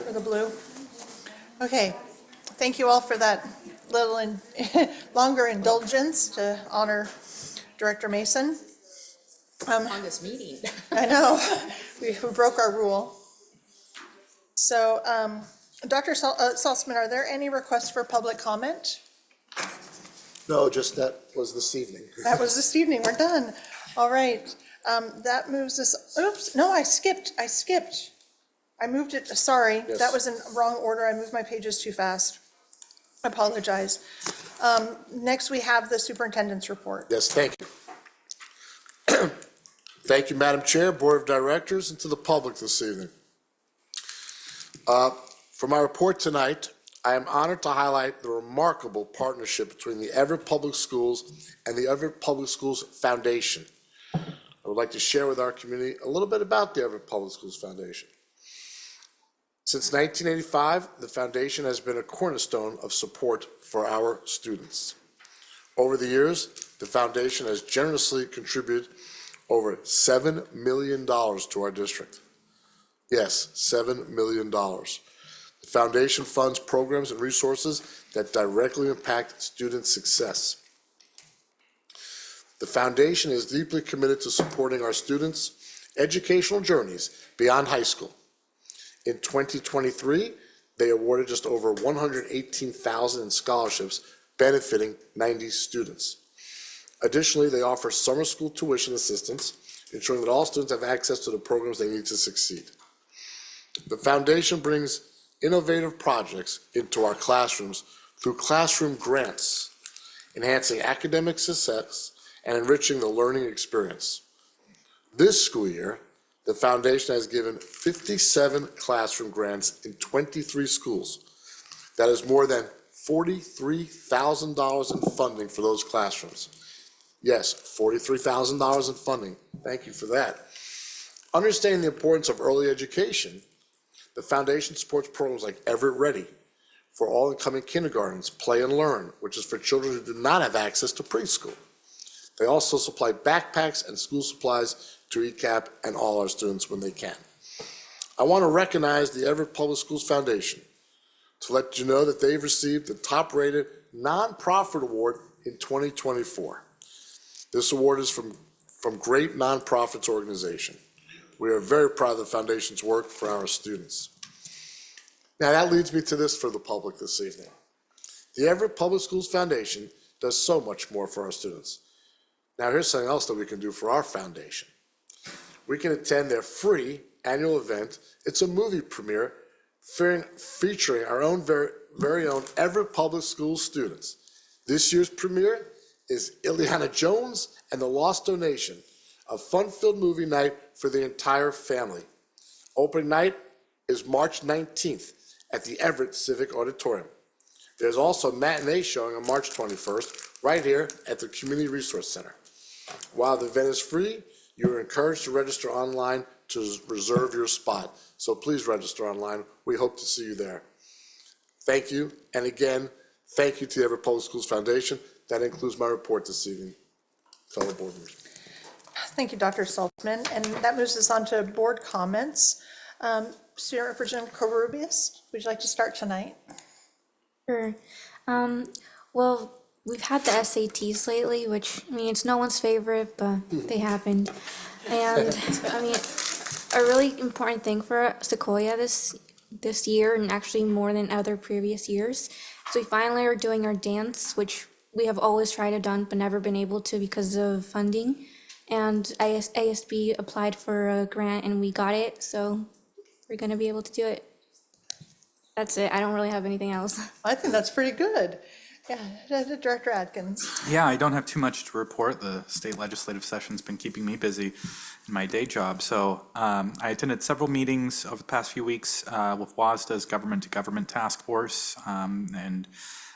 For the blue. Okay, thank you all for that little longer indulgence to honor Director Mason. Longest meeting. I know, we broke our rule. So, Dr. Saltzman, are there any requests for public comment? No, just that was this evening. That was this evening, we're done. All right, that moves us, oops, no, I skipped. I moved it, sorry, Yes. that was in wrong order, I moved my pages too fast. I apologize. Next, we have the superintendent's report. Yes, thank you. Thank you, Madam Chair, Board of Directors, and to the public this evening. For my report tonight, I am honored to highlight the remarkable partnership between the Everett Public Schools and the Everett Public Schools Foundation. I would like to share with our community a little bit about the Everett Public Schools Foundation. Since 1985, the foundation has been a cornerstone of support for our students. Over the years, the foundation has generously contributed over $7 million to our district. Yes, $7 million. The foundation funds programs and resources that directly impact student success. The foundation is deeply committed to supporting our students' educational journeys beyond high school. In 2023, they awarded just over $118,000 in scholarships benefiting 90 students. Additionally, they offer summer school tuition assistance, ensuring that all students have access to the programs they need to succeed. The foundation brings innovative projects into our classrooms through classroom grants, enhancing academic success and enriching the learning experience. This school year, the foundation has given 57 classroom grants in 23 schools. That is more than $43,000 in funding for those classrooms. Yes, $43,000 in funding. Thank you for that. Understanding the importance of early education, the foundation supports programs like Everett Ready for all incoming kindergartens, Play and Learn, which is for children who do not have access to preschool. They also supply backpacks and school supplies to ECAP and all our students when they can. I want to recognize the Everett Public Schools Foundation to let you know that they've received the top-rated nonprofit award in 2024. This award is from Great Nonprofits Organization. We are very proud of the foundation's work for our students. Now that leads me to this for the public this evening. The Everett Public Schools Foundation does so much more for our students. Now here's something else that we can do for our foundation. We can attend their free annual event. It's a movie premiere featuring our own very own Everett Public Schools students. This year's premiere is Ileana Jones and the Lost Donation, a fun-filled movie night for the entire family. Opening night is March 19th at the Everett Civic Auditorium. There's also a matinee showing on March 21st right here at the Community Resource Center. While the event is free, you are encouraged to register online to reserve your spot. So please register online. We hope to see you there. Thank you. And again, thank you to the Everett Public Schools Foundation. That includes my report this evening, fellow board members. Thank you, Dr. Saltzman. And that moves us on to board comments. Student Representative Covarrubias, would you like to start tonight? Sure. Well, we've had the SATs lately, which, I mean, it's no one's favorite, but they happened. And, I mean, a really important thing for Sequoia this year, and actually more than other previous years, so we finally are doing our dance, which we have always tried to done, but never been able to because of funding. And ASB applied for a grant and we got it, so we're gonna be able to do it. That's it. I don't really have anything else. I think that's pretty good. Yeah, Director Atkins. Yeah, I don't have too much to report. The state legislative session's been keeping me busy in my day job. So I attended several meetings over the past few weeks with WASDA's Government-to-Government Task Force, and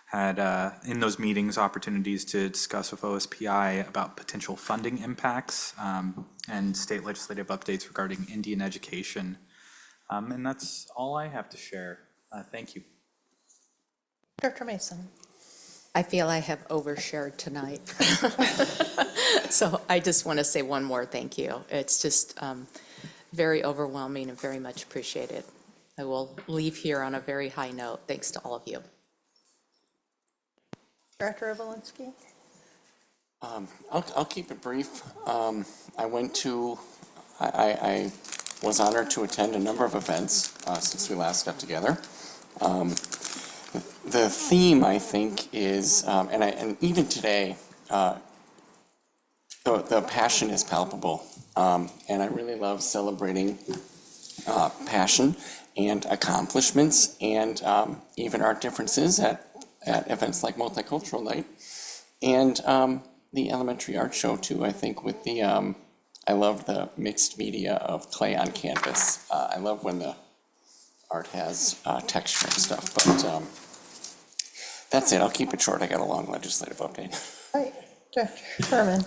had in those meetings opportunities to discuss with OSPI about potential funding impacts and state legislative updates regarding Indian education. And that's all I have to share. Thank you. Dr. Mason. I feel I have overshared tonight. So I just want to say one more thank you. It's just very overwhelming and very much appreciated. I will leave here on a very high note. Thanks to all of you. Director Obolinski. I'll keep it brief. I was honored to attend a number of events since we last got together. The theme, I think, is, and even today, the passion is palpable. And I really love celebrating passion and accomplishments and even our differences at events like Multicultural Night. And the elementary art show too, I think, with the, I love the mixed media of clay on canvas. I love when the art has texture and stuff, but that's it. I'll keep it short. I got a long legislative update. Right, Dr. Furman.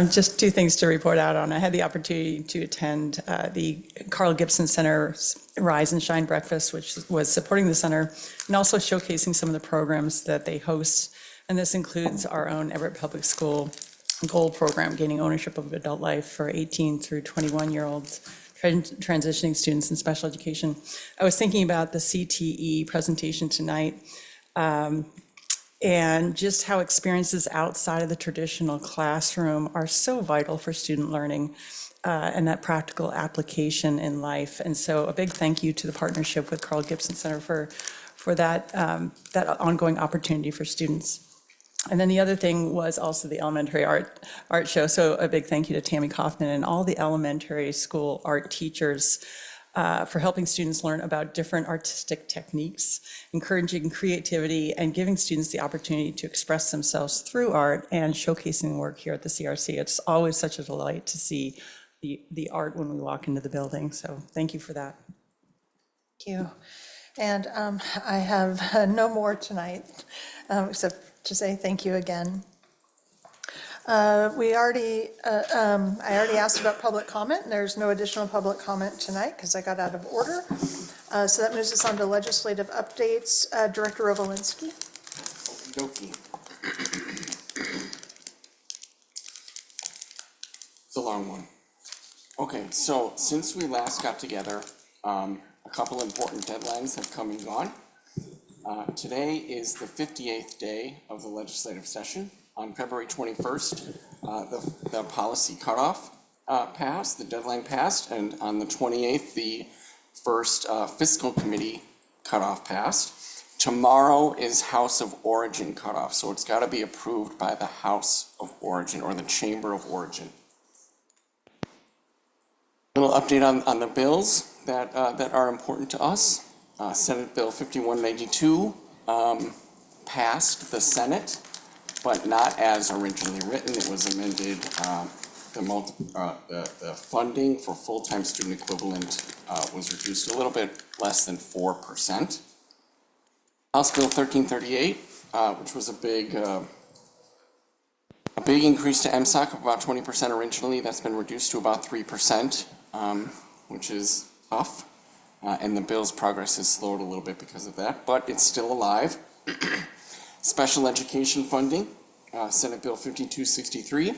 Just two things to report out on. I had the opportunity to attend the Carl Gibson Center's Rise and Shine Breakfast, which was supporting the center and also showcasing some of the programs that they host. And this includes our own Everett Public School Gold Program, Gaining Ownership of Adult Life for 18 through 21-year-olds, transitioning students in special education. I was thinking about the CTE presentation tonight, and just how experiences outside of the traditional classroom are so vital for student learning and that practical application in life. And so a big thank you to the partnership with Carl Gibson Center for that, that ongoing opportunity for students. And then the other thing was also the elementary art show. So a big thank you to Tammy Kaufman and all the elementary school art teachers for helping students learn about different artistic techniques, encouraging creativity, and giving students the opportunity to express themselves through art and showcasing work here at the CRC. It's always such a delight to see the art when we walk into the building. So thank you for that. Thank you. And I have no more tonight, except to say thank you again. I already asked about public comment, and there's no additional public comment tonight because I got out of order. So that moves us on to legislative updates. Director Rovolinski. Okey-dokey. It's a long one. Okay, so since we last got together, a couple important deadlines have come and gone. Today is the 58th day of the legislative session. On February 21st, the policy cutoff passed, the deadline passed, and on the 28th, the first fiscal committee cutoff passed. Tomorrow is House of Origin cutoff, so it's got to be approved by the House of Origin or the Chamber of Origin. Little update on the bills that are important to us. Senate Bill 5192 passed the Senate, but not as originally written. It was amended. The funding for full-time student equivalent was reduced a little bit less than 4%. House Bill 1338, which was a big increase to MSOC of about 20% originally. That's been reduced to about 3%, which is tough. And the bill's progress has slowed a little bit because of that, but it's still alive. Special education funding, Senate Bill 5263.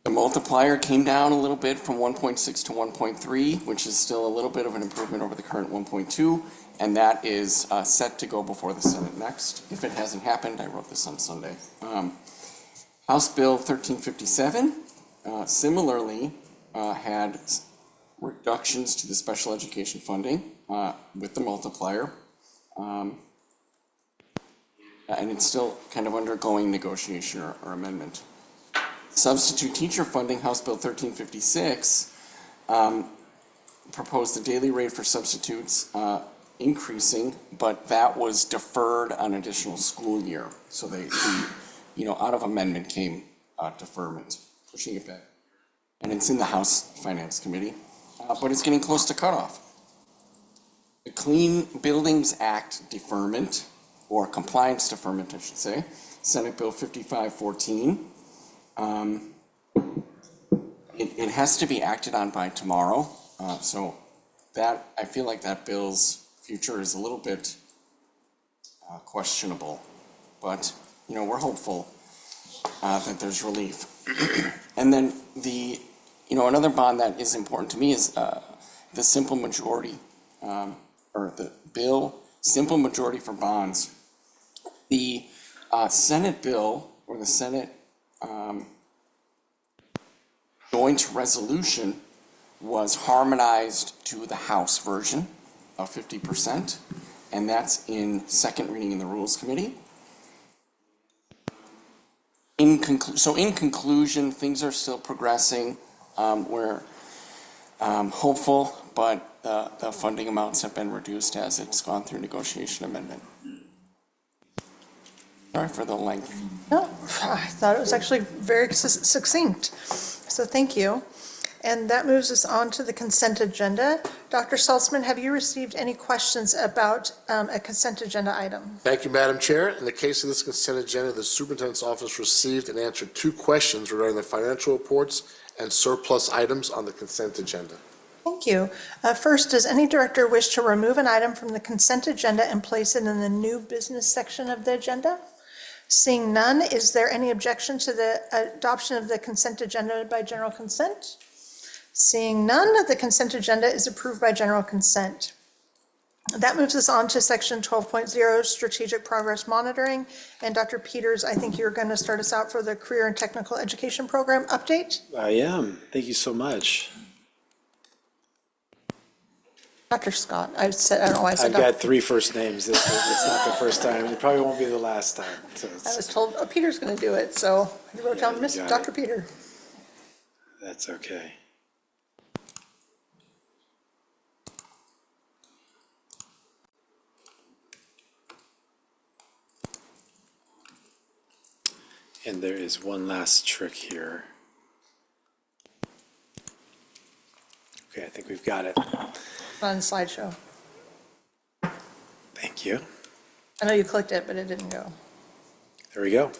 The multiplier came down a little bit from 1.6 to 1.3, which is still a little bit of an improvement over the current 1.2, and that is set to go before the Senate next. If it hasn't happened, I wrote this on Sunday. House Bill 1357 similarly had reductions to the special education funding with the multiplier. And it's still kind of undergoing negotiation or amendment. Substitute teacher funding, House Bill 1356, proposed the daily rate for substitutes increasing, but that was deferred an additional school year. So out of amendment came deferment, pushing it back. And it's in the House Finance Committee, but it's getting close to cutoff. The Clean Buildings Act deferment, or compliance deferment, I should say, Senate Bill 5514. It has to be acted on by tomorrow, so that I feel like that bill's future is a little bit questionable, but we're hopeful that there's relief. And then another bond that is important to me is the simple majority, or the bill, simple majority for bonds. The Senate bill, or the Senate joint resolution, was harmonized to the House version of 50%, and that's in second reading in the Rules Committee. In conclusion, things are still progressing. We're hopeful, but the funding amounts have been reduced as it's gone through negotiation amendment. Sorry for the length. No, I thought it was actually very succinct, so thank you. And that moves us on to the consent agenda. Dr. Saltzman, have you received any questions about a consent agenda item? Thank you, Madam Chair. In the case of this consent agenda, the Superintendent's Office received and answered 2 questions regarding the financial reports and surplus items on the consent agenda. Thank you. First, does any director wish to remove an item from the consent agenda and place it in the new business section of the agenda? Seeing none, is there any objection to the adoption of the consent agenda by general consent? Seeing none, the consent agenda is approved by general consent. That moves us on to section 12.0, strategic progress monitoring. And Dr. Peters, I think you're going to start us out for the career and technical education program update. I am. Thank you so much. Dr. Scott, I don't know why I said I've Dr. got 3 first names. It's not the first time. It probably won't be the last time. So I was told Peter's going to do it, so I wrote down Miss Dr. Peter. that's okay. And there is one last trick here. Okay, I think we've got it. On slideshow. Thank you. I know you clicked it, but it didn't go. There we go.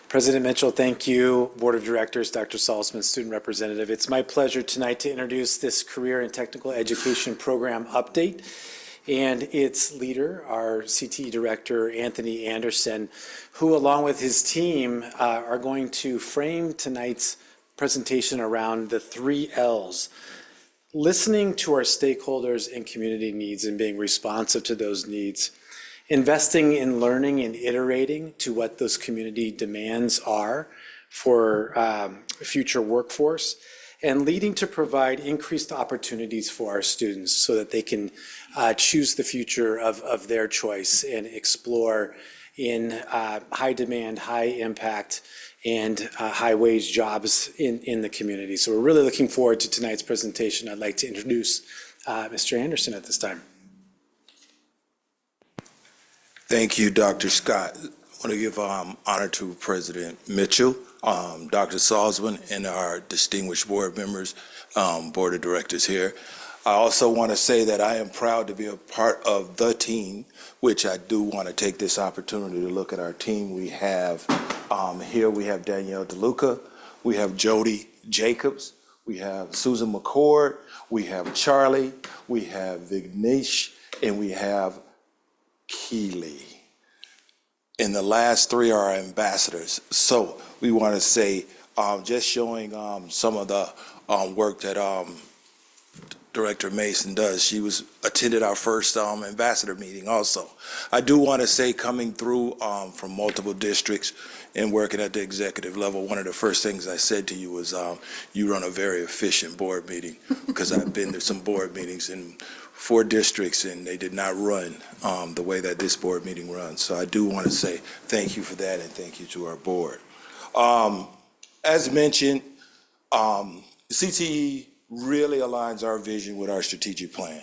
President Mitchell, thank you. Board of Directors, Dr. Saltzman, student representative. It's my pleasure tonight to introduce this career and technical education program update and its leader, our CTE director, Anthony Anderson, who along with his team are going to frame tonight's presentation around the 3 L's. Listening to our stakeholders and community needs and being responsive to those needs, investing in learning and iterating to what those community demands are for future workforce, and leading to provide increased opportunities for our students so that they can choose the future of their choice and explore in high demand, high impact, and high-wage jobs in the community. So we're really looking forward to tonight's presentation. I'd like to introduce Mr. Anderson at this time. Thank you, Dr. Scott. I want to give honor to President Mitchell, Dr. Salzman, and our distinguished board members, board of directors here. I also want to say that I am proud to be a part of the team, which I do want to take this opportunity to look at our team. We have here, we have Danielle DeLuca, we have Jody Jacobs, we have Susan McCord, we have Charlie, we have Vignesh, and we have Keeley. And the last 3 are ambassadors. So we want to say, just showing some of the work that Director Mason does. She attended our first ambassador meeting also. I do want to say, coming through from multiple districts and working at the executive level, one of the first things I said to you was you run a very efficient board meeting, because I've been to some board meetings in 4 districts and they did not run the way that this board meeting runs. So I do want to say thank you for that, and thank you to our board. As mentioned, CTE really aligns our vision with our strategic plan.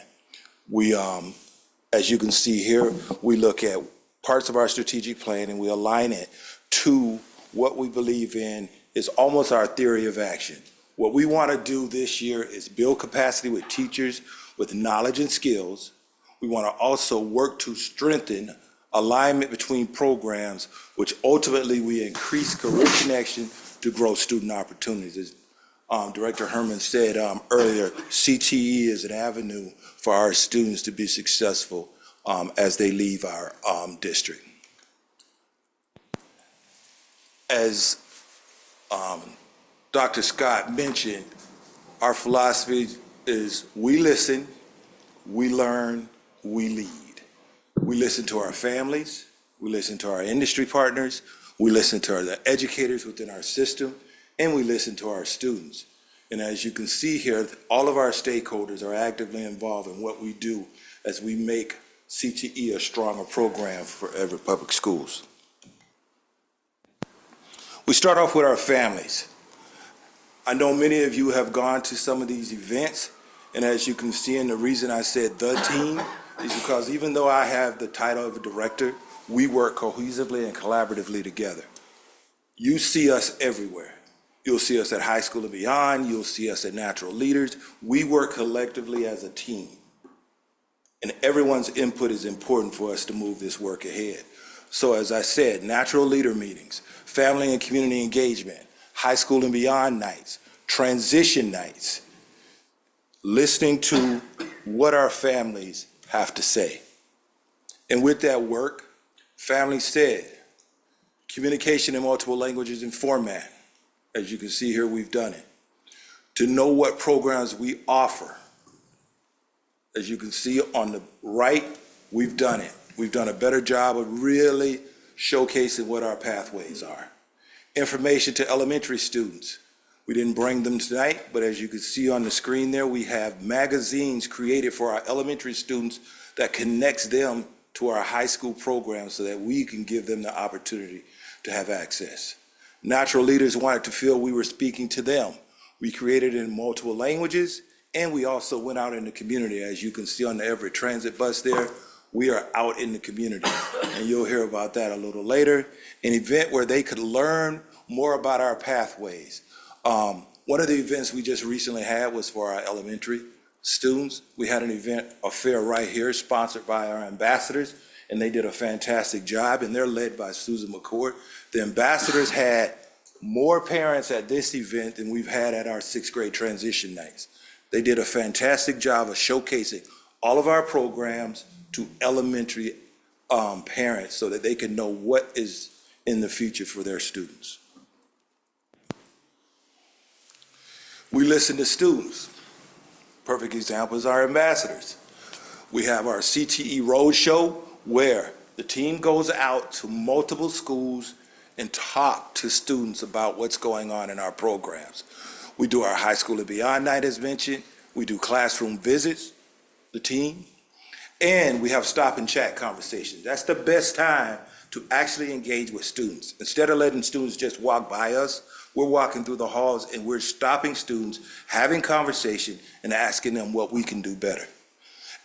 We, as you can see here, we look at parts of our strategic plan and we align it to what we believe in is almost our theory of action. What we want to do this year is build capacity with teachers with knowledge and skills. We want to also work to strengthen alignment between programs, which ultimately we increase career connection to grow student opportunities. Director Herman said earlier, CTE is an avenue for our students to be successful as they leave our district. As Dr. Scott mentioned, our philosophy is we listen, we learn, we lead. We listen to our families, we listen to our industry partners, we listen to the educators within our system, and we listen to our students. And as you can see here, all of our stakeholders are actively involved in what we do as we make CTE a stronger program for Everett Public Schools. We start off with our families. I know many of you have gone to some of these events, and as you can see, and the reason I said the team is because even though I have the title of a director, we work cohesively and collaboratively together. You see us everywhere. You'll see us at high school and beyond. You'll see us at Natural Leaders. We work collectively as a team. And everyone's input is important for us to move this work ahead. So as I said, Natural Leader meetings, family and community engagement, high school and beyond nights, transition nights, listening to what our families have to say. And with that work, families said, communication in multiple languages and format. As you can see here, we've done it. To know what programs we offer. As you can see on the right, we've done it. We've done a better job of really showcasing what our pathways are. Information to elementary students. We didn't bring them tonight, but as you can see on the screen there, we have magazines created for our elementary students that connects them to our high school programs so that we can give them the opportunity to have access. Natural Leaders wanted to feel we were speaking to them. We created it in multiple languages, and we also went out in the community. As you can see on the Everett Transit bus there, we are out in the community, and you'll hear about that a little later. An event where they could learn more about our pathways. One of the events we just recently had was for our elementary students. We had an event, a fair right here, sponsored by our ambassadors, and they did a fantastic job, and they're led by Susan McCord. The ambassadors had more parents at this event than we've had at our 6th grade transition nights. They did a fantastic job of showcasing all of our programs to elementary parents so that they can know what is in the future for their students. We listen to students. Perfect example is our ambassadors. We have our CTE Roadshow where the team goes out to multiple schools and talk to students about what's going on in our programs. We do our high school and beyond night as mentioned. We do classroom visits, the team, and we have stop and chat conversations. That's the best time to actually engage with students. Instead of letting students just walk by us, we're walking through the halls and we're stopping students, having conversation, and asking them what we can do better.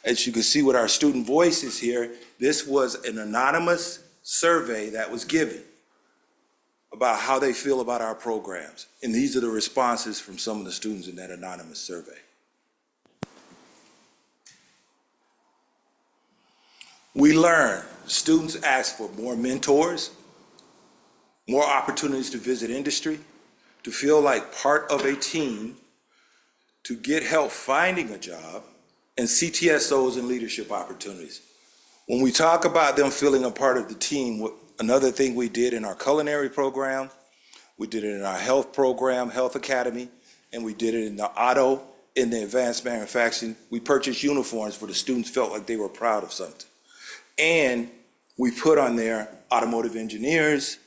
As you can see with our student voices here, this was an anonymous survey that was given about how they feel about our programs. And these are the responses from some of the students in that anonymous survey. We learn. Students ask for more mentors, more opportunities to visit industry, to feel like part of a team, to get help finding a job, and CTSOs and leadership opportunities. When we talk about them feeling a part of the team, another thing we did in our culinary program, we did it in our health program, Health Academy, and we did it in the auto, in the advanced manufacturing. We purchased uniforms where the students felt like they were proud of something. And we put on there automotive engineers,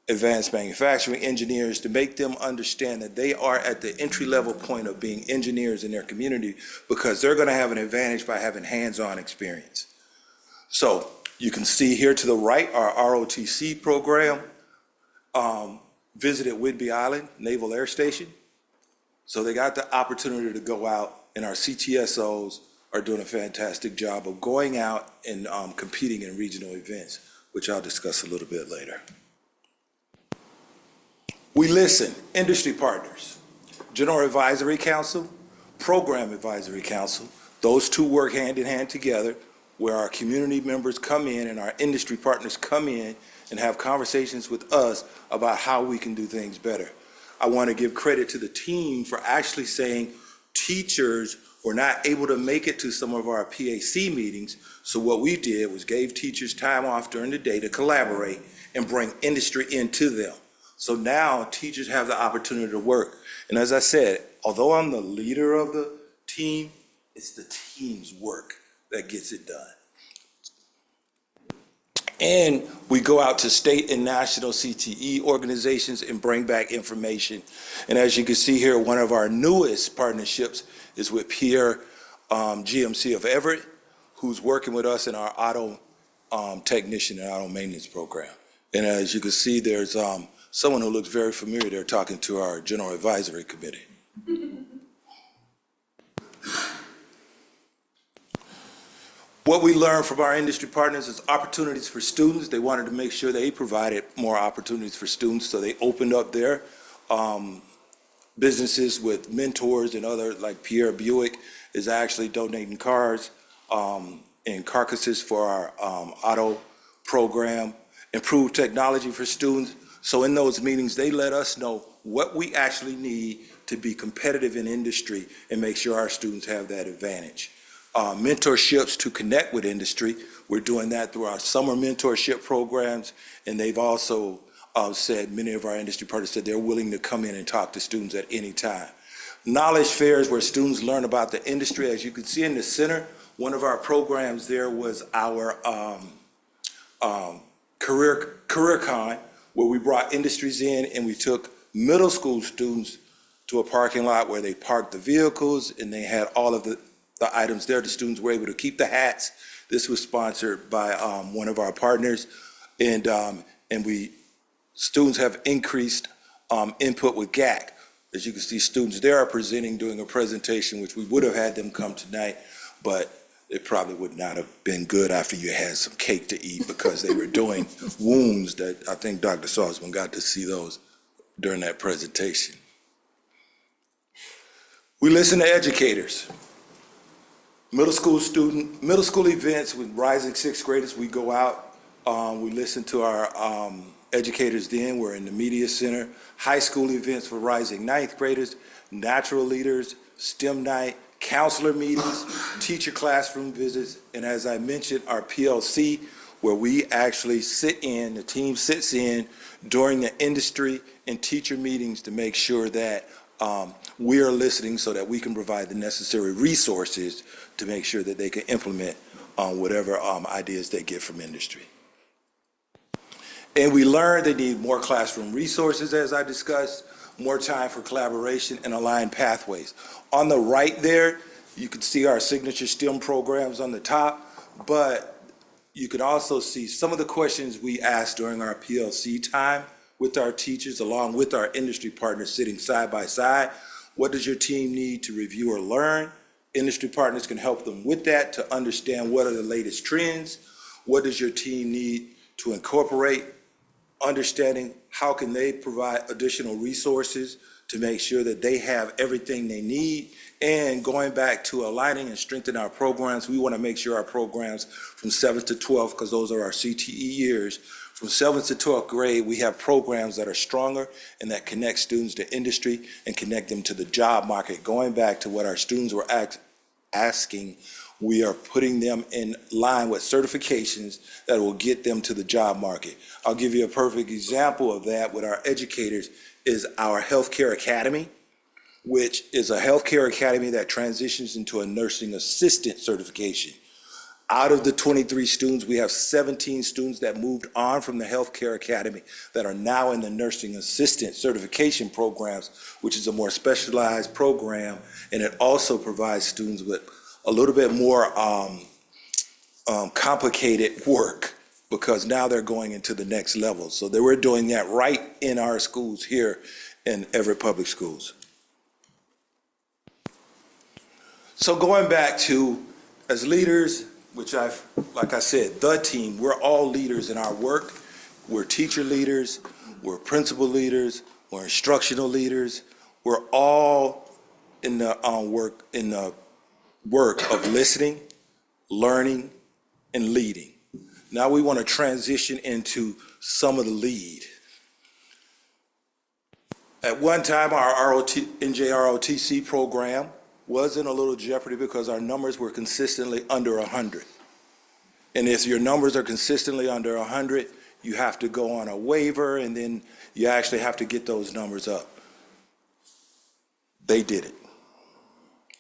advanced manufacturing engineers to make them understand that they are at the entry-level point of being engineers in their community because they're going to have an advantage by having hands-on experience. So you can see here to the right, our ROTC program visited Whidbey Island Naval Air Station. So they got the opportunity to go out, and our CTSOs are doing a fantastic job of going out and competing in regional events, which I'll discuss a little bit later. We listen, industry partners, General Advisory Council, Program Advisory Council, those two work hand in hand together where our community members come in and our industry partners come in and have conversations with us about how we can do things better. I want to give credit to the team for actually saying teachers were not able to make it to some of our PAC meetings, so what we did was gave teachers time off during the day to collaborate and bring industry into them. So now teachers have the opportunity to work. And as I said, although I'm the leader of the team, it's the team's work that gets it done. And we go out to state and national CTE organizations and bring back information. And as you can see here, one of our newest partnerships is with Pierre GMC of Everett, who's working with us in our auto technician and auto maintenance program. And as you can see, there's someone who looks very familiar there talking to our General Advisory Committee. What we learned from our industry partners is opportunities for students. They wanted to make sure they provided more opportunities for students, so they opened up their businesses with mentors and other, like Pierre Buick is actually donating cars and carcasses for our auto program, improved technology for students. So in those meetings, they let us know what we actually need to be competitive in industry and make sure our students have that advantage. Mentorships to connect with industry. We're doing that through our summer mentorship programs, and they've also said, many of our industry partners said they're willing to come in and talk to students at any time. Knowledge fairs where students learn about the industry. As you can see in the center, one of our programs there was our career con, where we brought industries in and we took middle school students to a parking lot where they parked the vehicles and they had all of the items there. The students were able to keep the hats. This was sponsored by one of our partners, and students have increased input with GAC. As you can see, students there are presenting, doing a presentation, which we would have had them come tonight, but it probably would not have been good after you had some cake to eat, because they were doing wounds that I think Dr. Salzman got to see those during that presentation. We listen to educators. Middle school events with rising sixth graders, we go out, we listen to our educators then, we're in the media center. High school events for rising ninth graders, natural leaders, STEM night, counselor meetings, teacher classroom visits, and as I mentioned, our PLC, where we actually sit in, the team sits in during the industry and teacher meetings to make sure that we are listening so that we can provide the necessary resources to make sure that they can implement whatever ideas they get from industry. And we learned they need more classroom resources, as I discussed, more time for collaboration and aligned pathways. On the right there, you can see our signature STEM programs on the top, but you can also see some of the questions we asked during our PLC time with our teachers, along with our industry partners sitting side by side. What does your team need to review or learn? Industry partners can help them with that to understand what are the latest trends. What does your team need to incorporate? Understanding how can they provide additional resources to make sure that they have everything they need. And going back to aligning and strengthening our programs, we want to make sure our programs from 7th to 12th, because those are our CTE years, from 7th to 12th grade, we have programs that are stronger and that connect students to industry and connect them to the job market. Going back to what our students were asking, we are putting them in line with certifications that will get them to the job market. I'll give you a perfect example of that with our educators is our Healthcare Academy, which is a healthcare academy that transitions into a nursing assistant certification. Out of the 23 students, we have 17 students that moved on from the Healthcare Academy that are now in the nursing assistant certification programs, which is a more specialized program, and it also provides students with a little bit more complicated work, because now they're going into the next level. So we're doing that right in our schools here in Everett Public Schools. So going back to, as leaders, which like I said, the team, we're all leaders in our work. We're teacher leaders, we're principal leaders, we're instructional leaders. We're all in the work of listening, learning, and leading. Now we want to transition into some of the lead. At one time, our NJROTC program was in a little jeopardy because our numbers were consistently under 100. And if your numbers are consistently under 100, you have to go on a waiver, and then you actually have to get those numbers up. They did it.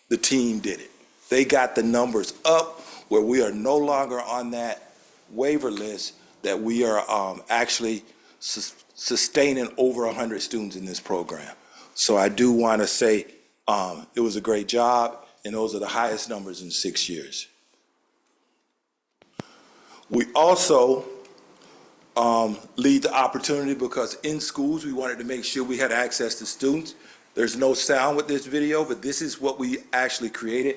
The team did it. They got the numbers up where we are no longer on that waiver list that we are actually sustaining over 100 students in this program. So I do want to say it was a great job, and those are the highest numbers in 6 years. We also lead the opportunity because in schools, we wanted to make sure we had access to students. There's no sound with this video, but this is what we actually created.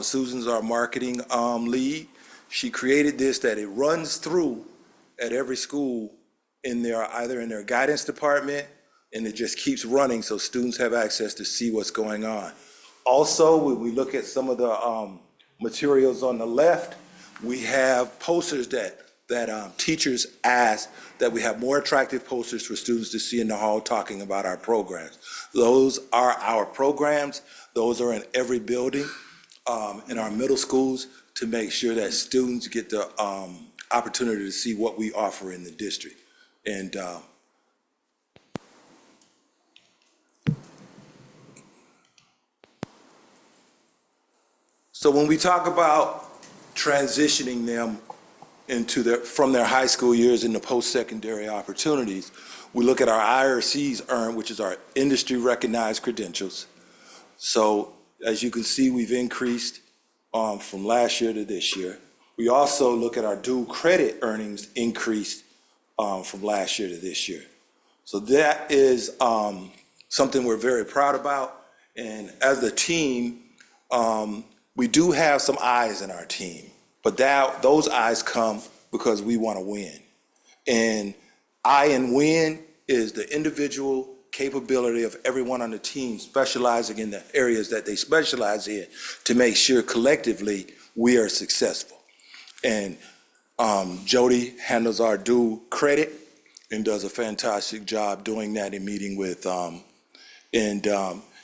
Susan's our marketing lead. She created this that it runs through at every school in their, either in their guidance department, and it just keeps running so students have access to see what's going on. Also, when we look at some of the materials on the left, we have posters that teachers ask that we have more attractive posters for students to see in the hall talking about our programs. Those are our programs. Those are in every building in our middle schools to make sure that students get the opportunity to see what we offer in the district. And so when we talk about transitioning them into from their high school years into post-secondary opportunities, we look at our IRCs earned, which is our industry recognized credentials. So as you can see, we've increased from last year to this year. We also look at our dual credit earnings increased from last year to this year. So that is something we're very proud about. And as a team, we do have some eyes in our team, but those eyes come because we want to win. And I in win is the individual capability of everyone on the team specializing in the areas that they specialize in to make sure collectively we are successful. And Jody handles our dual credit and does a fantastic job doing that in meeting with,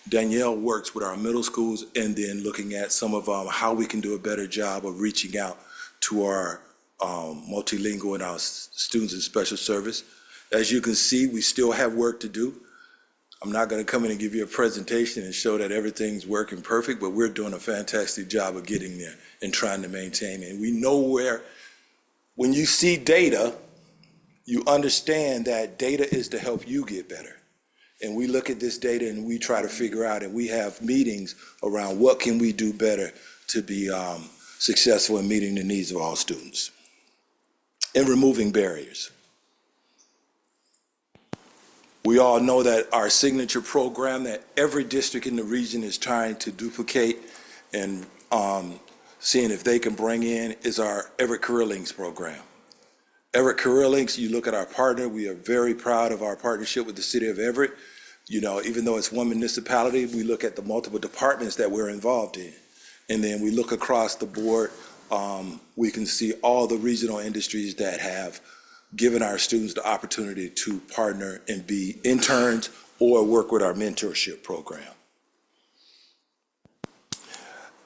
Danielle works with our middle schools and then looking at some of how we can do a better job of reaching out to our multilingual and our students in special service. As you can see, we still have work to do. I'm not going to come in and give you a presentation and show that everything's working perfect, but we're doing a fantastic job of getting there and trying to maintain it. And we know where, when you see data, you understand that data is to help you get better. And we look at this data and we try to figure out, and we have meetings around what can we do better to be successful in meeting the needs of all students and removing barriers. We all know that our signature program that every district in the region is trying to duplicate and seeing if they can bring in is our Everett Career Links program. Everett Career Links, you look at our partner, we are very proud of our partnership with the city of Everett. You know, even though it's one municipality, we look at the multiple departments that we're involved in. And then we look across the board, we can see all the regional industries that have given our students the opportunity to partner and be interns or work with our mentorship program.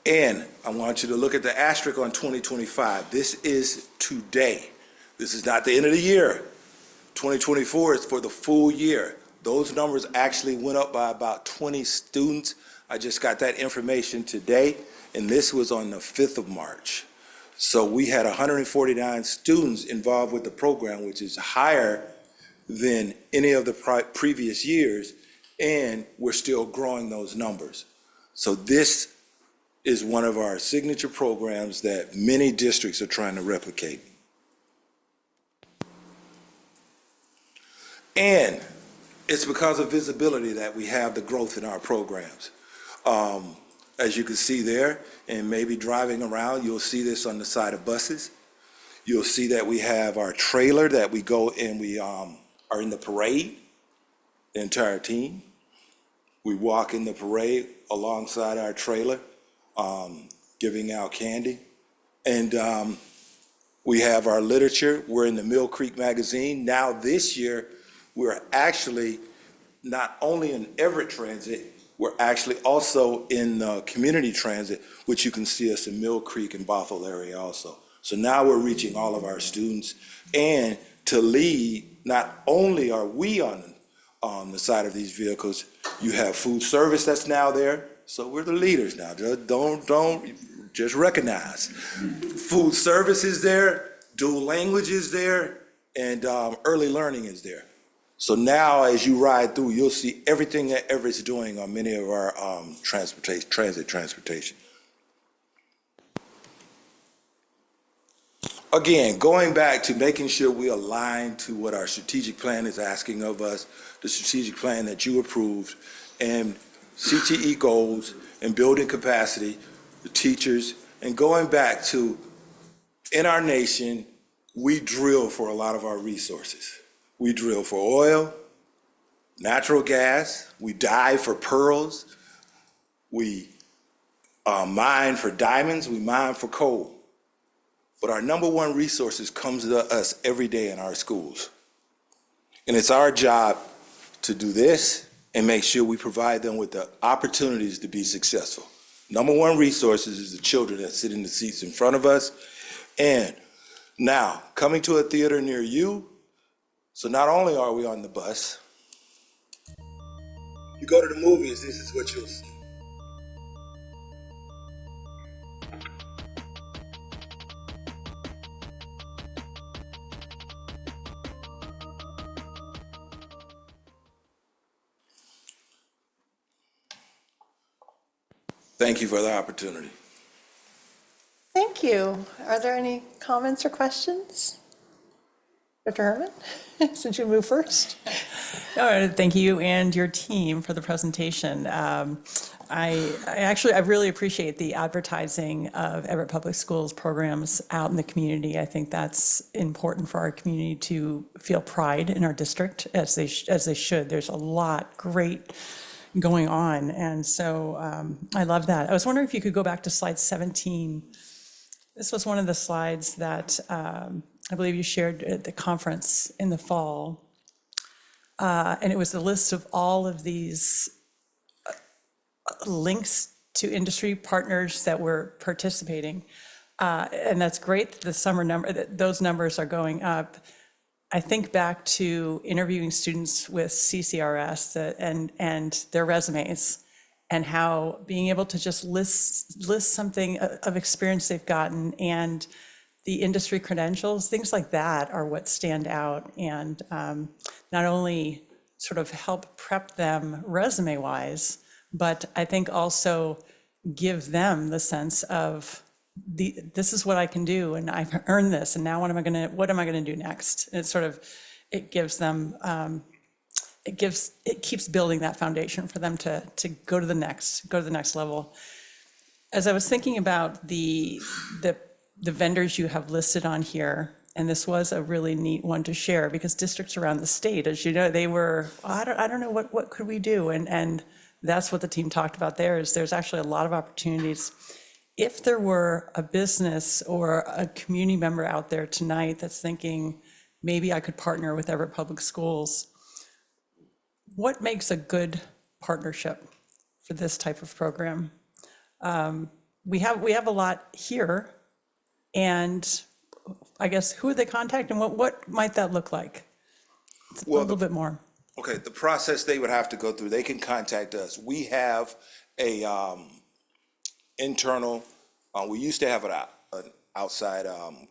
And I want you to look at the asterisk on 2025. This is today. This is not the end of the year. 2024 is for the full year. Those numbers actually went up by about 20 students. I just got that information today, and this was on the 5th of March. So we had 149 students involved with the program, which is higher than any of the previous years, and we're still growing those numbers. So this is one of our signature programs that many districts are trying to replicate. And it's because of visibility that we have the growth in our programs. As you can see there, and maybe driving around, you'll see this on the side of buses. You'll see that we have our trailer that we go and we are in the parade, the entire team. We walk in the parade alongside our trailer, giving out candy. And we have our literature. We're in the Mill Creek magazine. Now this year, we're actually not only in Everett Transit, we're actually also in community transit, which you can see us in Mill Creek and Bothell area also. So now we're reaching all of our students. And to lead, not only are we on the side of these vehicles, you have food service that's now there. So we're the leaders now. Just don't just recognize. Food service is there. dual language is there, and early learning is there. So now, as you ride through, you'll see everything that Everett's doing on many of our transportation. Again, going back to making sure we align to what our strategic plan is asking of us, the strategic plan that you approved, and CTE goals, and building capacity, the teachers, and going back to, in our nation, we drill for a lot of our resources. We drill for oil, natural gas, we dive for pearls, we mine for diamonds, we mine for coal. But our number one resources comes to us every day in our schools. And it's our job to do this and make sure we provide them with the opportunities to be successful. Number one resources is the children that sit in the seats in front of us. And now, coming to a theater near you, so not only are we on the bus, you go to the movies, this is what you'll see. Thank you for the opportunity. Thank you. Are there any comments or questions? Dr. Herman, since you moved first. All right, thank you and your team for the presentation. I really appreciate the advertising of Everett Public Schools programs out in the community. I think that's important for our community to feel pride in our district, as they should. There's a lot great going on, and so I love that. I was wondering if you could go back to slide 17. This was one of the slides that I believe you shared at the conference in the fall. And it was a list of all of these links to industry partners that were participating. And that's great, the summer number, those numbers are going up. I think back to interviewing students with CCRS and their resumes, and how being able to just list something of experience they've gotten and the industry credentials, things like that are what stand out, and not only sort of help prep them resume-wise, but I think also give them the sense of this is what I can do, and I've earned this, and now what am I gonna do next? And it gives them it keeps building that foundation for them to go to the next level. As I was thinking about the vendors you have listed on here, and this was a really neat one to share, because districts around the state, as you know, they were, I don't know, what could we do? And that's what the team talked about there, is there's actually a lot of opportunities. If there were a business or a community member out there tonight that's thinking, maybe I could partner with Everett Public Schools, what makes a good partnership for this type of program? We have a lot here, and I guess who would they contact, and what might that look like? A little bit more. Okay, the process they would have to go through, they can contact us. We have a internal, we used to have an outside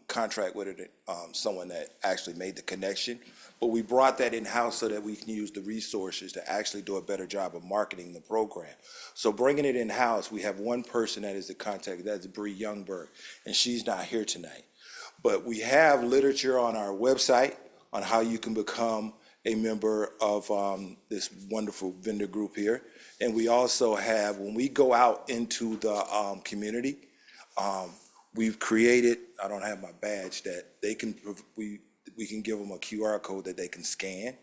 contract with it, someone that actually made the connection, but we brought that in-house so that we can use the resources to actually do a better job of marketing the program. So bringing it in-house, we have one person that is the contact, that's Bree Youngberg, and she's not here tonight. But we have literature on our website on how you can become a member of this wonderful vendor group here. And we also have, when we go out into the community, we've created, I don't have my badge, that they can, we can give them a QR code that they can scan,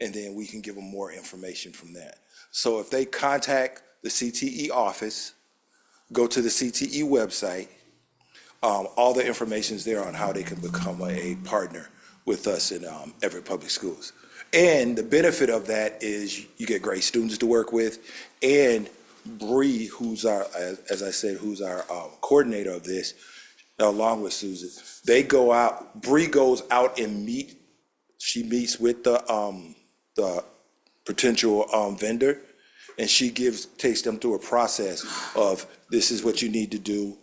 and then we can give them more information from that. So if they contact the CTE office, go to the CTE website, all the information is there on how they can become a partner with us in Everett Public Schools. And the benefit of that is you get great students to work with, and Bree, who's our, as I said, who's our coordinator of this, along with Susan, they go out, Bree goes out and she meets with the potential vendor, and she takes them through a process of, this is what you need to do.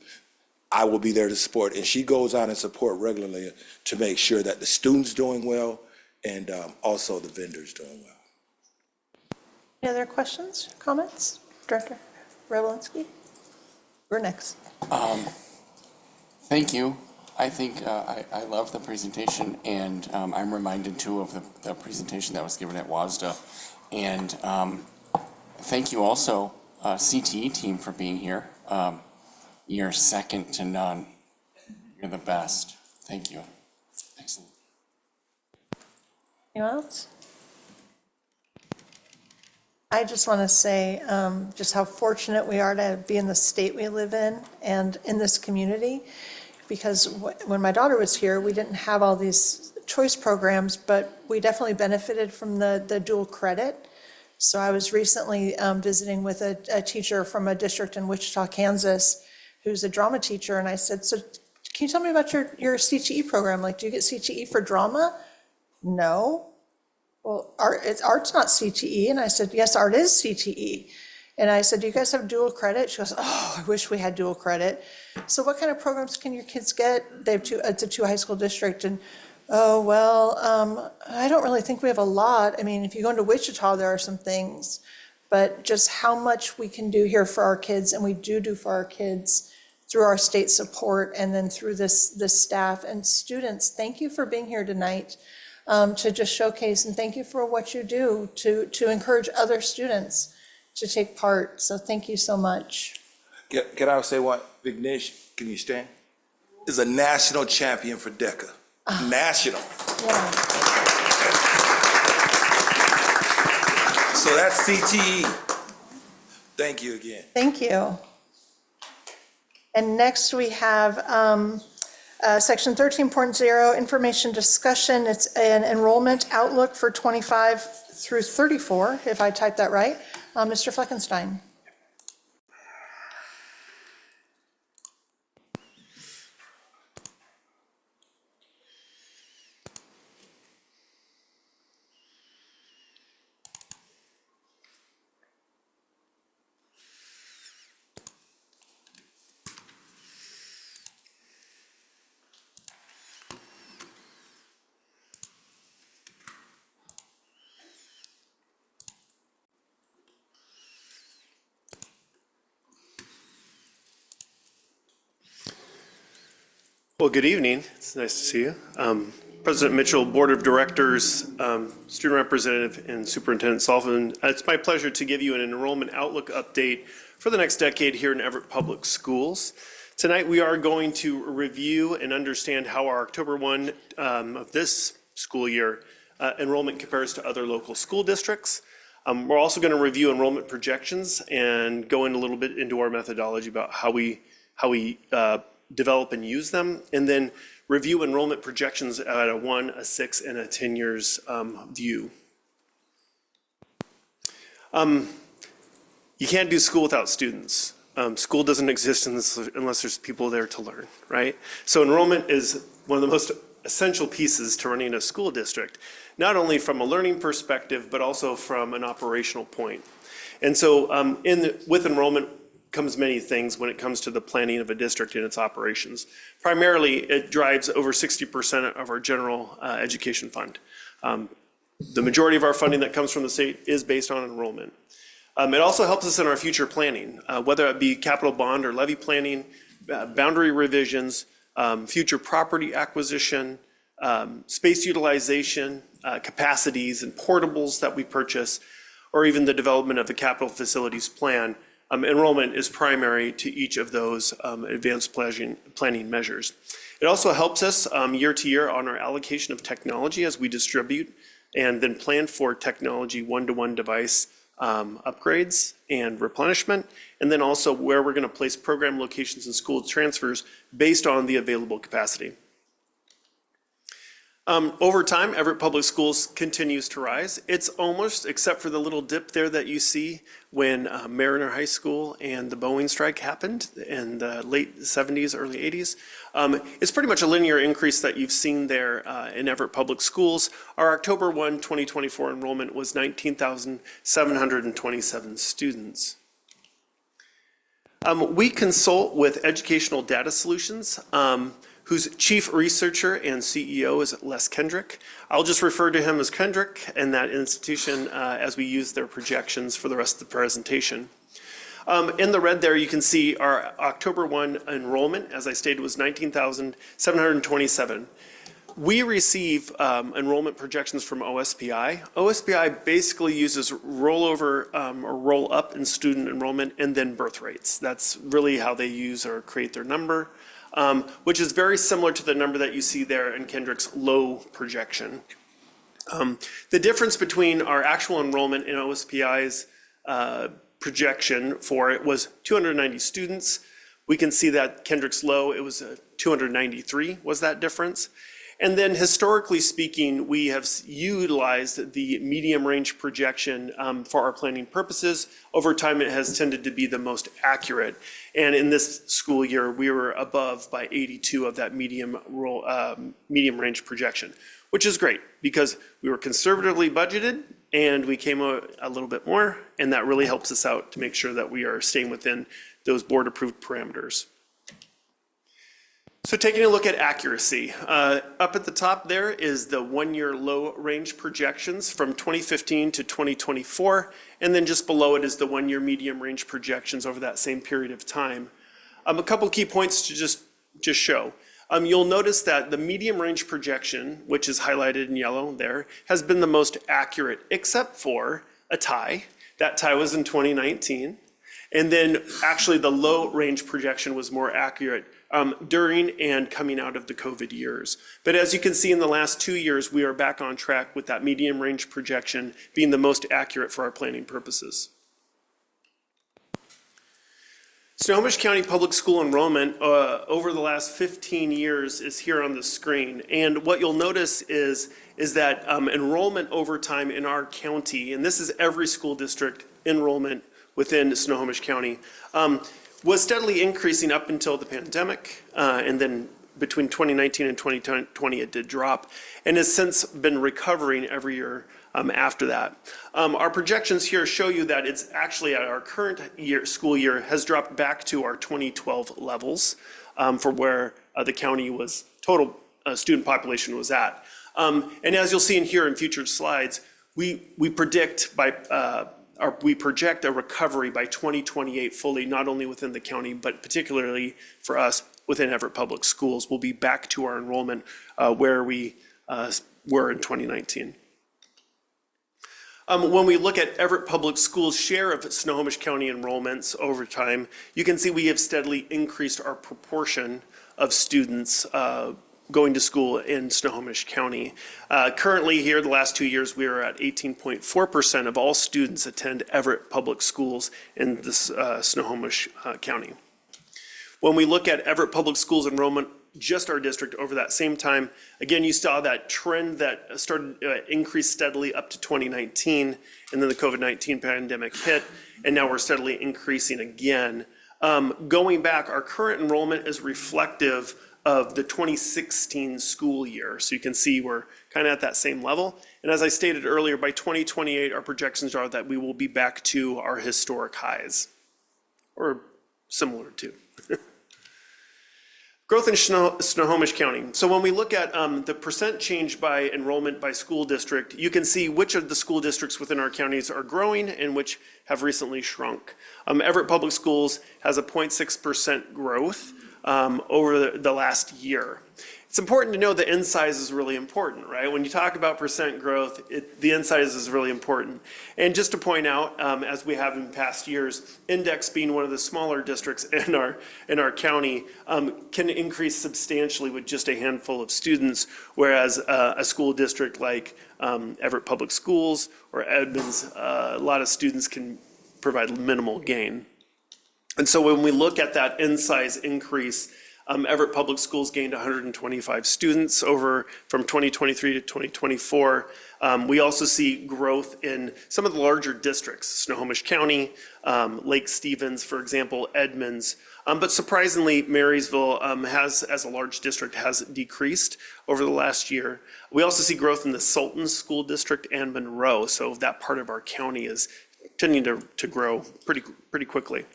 I will be there to support. And she goes on and support regularly to make sure that the students doing well and also the vendors doing well. Any other questions, comments? Director Revelinsky? You're next. Thank you. I think I love the presentation, and I'm reminded too of the presentation that was given at WASDA. And thank you also, CTE team, for being here. You're second to none. You're the best. Thank you. Excellent. Anyone else? I just want to say just how fortunate we are to be in the state we live in and in this community. Because when my daughter was here, we didn't have all these choice programs, but we definitely benefited from the dual credit. So I was recently visiting with a teacher from a district in Wichita, Kansas, who's a drama teacher. And I said, so can you tell me about your CTE program? Like, do you get CTE for drama? No. Well, art's not CTE. And I said, yes, art is CTE. And I said, do you guys have dual credit? She goes, oh, I wish we had dual credit. So what kind of programs can your kids get? They have it's a 2 high school district. And, oh, well, I don't really think we have a lot. I mean, if you go into Wichita, there are some things. But just how much we can do here for our kids, and we do for our kids through our state support and then through this staff and students. Thank you for being here tonight. To just showcase, and thank you for what you do to encourage other students to take part. So thank you so much. Can I say what? Vignesh, can you stand? Is a national champion for DECA. National. Yeah. So that's CTE. Thank you again. Thank you. And next we have Section 13.0, information discussion. It's an enrollment outlook for 25 through 34, if I typed that right. Mr. Fleckenstein. Well, good evening. It's nice to see you. President Mitchell, Board of Directors, Student Representative, and Superintendent Salzman. It's my pleasure to give you an enrollment outlook update for the next decade here in Everett Public Schools. Tonight, we are going to review and understand how our October 1 of this school year enrollment compares to other local school districts. We're also going to review enrollment projections and go in a little bit into our methodology about how we develop and use them, and then review enrollment projections at a 1, a 6, and a 10 years view. You can't do school without students. School doesn't exist unless there's people there to learn, right? So enrollment is one of the most essential pieces to running a school district, not only from a learning perspective, but also from an operational point. And so with enrollment comes many things when it comes to the planning of a district and its operations. Primarily, it drives over 60% of our general education fund. The majority of our funding that comes from the state is based on enrollment. It also helps us in our future planning, whether it be capital bond or levy planning, boundary revisions, future property acquisition, space utilization, capacities and portables that we purchase, or even the development of the capital facilities plan. Enrollment is primary to each of those advanced planning measures. It also helps us year to year on our allocation of technology as we distribute and then plan for technology one-to-one device upgrades and replenishment, and then also where we're going to place program locations and school transfers based on the available capacity. Over time, Everett Public Schools continues to rise. It's almost, except for the little dip there that you see when Mariner High School and the Boeing strike happened in the late 70s, early 80s. It's pretty much a linear increase that you've seen there in Everett Public Schools. Our October 1, 2024 enrollment was 19,727 students. We consult with Educational Data Solutions, whose chief researcher and CEO is Les Kendrick. I'll just refer to him as Kendrick in that institution as we use their projections for the rest of the presentation. In the red there, you can see our October 1 enrollment, as I stated, was 19,727. We receive enrollment projections from OSPI. OSPI basically uses rollover or roll up in student enrollment and then birth rates. That's really how they use or create their number, which is very similar to the number that you see there in Kendrick's low projection. The difference between our actual enrollment and OSPI's projection for it was 290 students. We can see that Kendrick's low, it was 293 was that difference. And then historically speaking, we have utilized the medium range projection for our planning purposes. Over time, it has tended to be the most accurate. And in this school year, we were above by 82 of that medium range projection, which is great because we were conservatively budgeted and we came a little bit more, and that really helps us out to make sure that we are staying within those board approved parameters. So taking a look at accuracy, up at the top there is the 1 year low range projections from 2015 to 2024, and then just below it is the 1 year medium range projections over that same period of time. A couple key points to just show. You'll notice that the medium range projection, which is highlighted in yellow there, has been the most accurate except for a tie. That tie was in 2019. And then actually the low range projection was more accurate during and coming out of the COVID years. But as you can see in the last 2 years, we are back on track with that medium range projection being the most accurate for our planning purposes. Snohomish County Public School enrollment over the last 15 years is here on the screen. And what you'll notice is that enrollment over time in our county, and this is every school district enrollment within Snohomish County, was steadily increasing up until the pandemic, and then between 2019 and 2020 it did drop, and has since been recovering every year after that. Our projections here show you that it's actually at our current school year has dropped back to our 2012 levels for where the county was total student population was at. And as you'll see in here in future slides, we project a recovery by 2028 fully, not only within the county, but particularly for us within Everett Public Schools. We'll be back to our enrollment where we were in 2019. When we look at Everett Public Schools' share of Snohomish County enrollments over time, you can see we have steadily increased our proportion of students going to school in Snohomish County. Currently here, the last 2 years, we are at 18.4% of all students attend Everett Public Schools in this Snohomish County. When we look at Everett Public Schools enrollment, just our district over that same time, again, you saw that trend that started increased steadily up to 2019, and then the COVID-19 pandemic hit, and now we're steadily increasing again. Going back, our current enrollment is reflective of the 2016 school year. So you can see we're kind of at that same level. And as I stated earlier, by 2028, our projections are that we will be back to our historic highs, or similar to. Growth in Snohomish County. So when we look at the percent change by enrollment by school district, you can see which of the school districts within our counties are growing and which have recently shrunk. Everett Public Schools has a 0.6% growth over the last year. It's important to know the end size is really important, right? When you talk about percent growth, the end size is really important. And just to point out, as we have in past years, Index being one of the smaller districts in our county can increase substantially with just a handful of students, whereas a school district like Everett Public Schools or Edmonds, a lot of students can provide minimal gain. And so when we look at that end size increase, Everett Public Schools gained 125 students from 2023 to 2024. We also see growth in some of the larger districts, Snohomish County, Lake Stevens, for example, Edmonds. But surprisingly, Marysville as a large district, has decreased over the last year. We also see growth in the Sultan School District and Monroe, so that part of our county is tending to grow pretty quickly.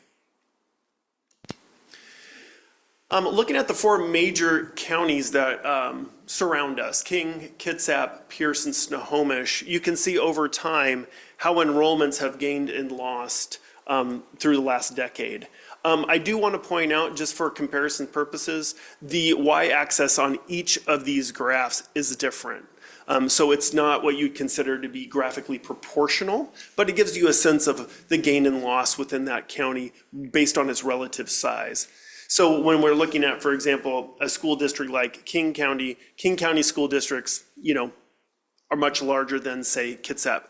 Looking at the four major counties that surround us, King, Kitsap, Pierce, and Snohomish, you can see over time how enrollments have gained and lost through the last decade. I do want to point out, just for comparison purposes, the y-axis on each of these graphs is different. So it's not what you'd consider to be graphically proportional, but it gives you a sense of the gain and loss within that county based on its relative size. So when we're looking at, for example, a school district like King County school districts, are much larger than, say, Kitsap,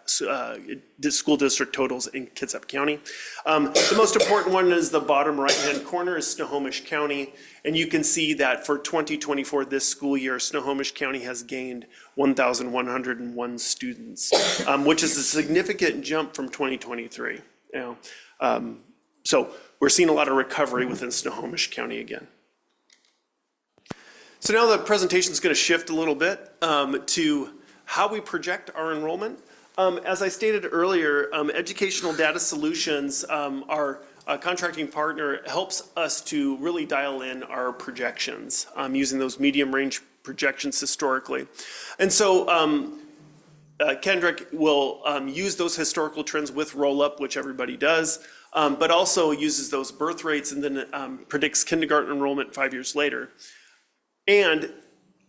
the school district totals in Kitsap County. The most important one is the bottom right-hand corner is Snohomish County. And you can see that for 2024, this school year, Snohomish County has gained 1,101 students, which is a significant jump from 2023. So we're seeing a lot of recovery within Snohomish County again. So now the presentation is going to shift a little bit to how we project our enrollment. As I stated earlier, Educational Data Solutions, our contracting partner, helps us to really dial in our projections using those medium range projections historically. And so Kendrick will use those historical trends with roll-up, which everybody does, but also uses those birth rates and then predicts kindergarten enrollment 5 years later. And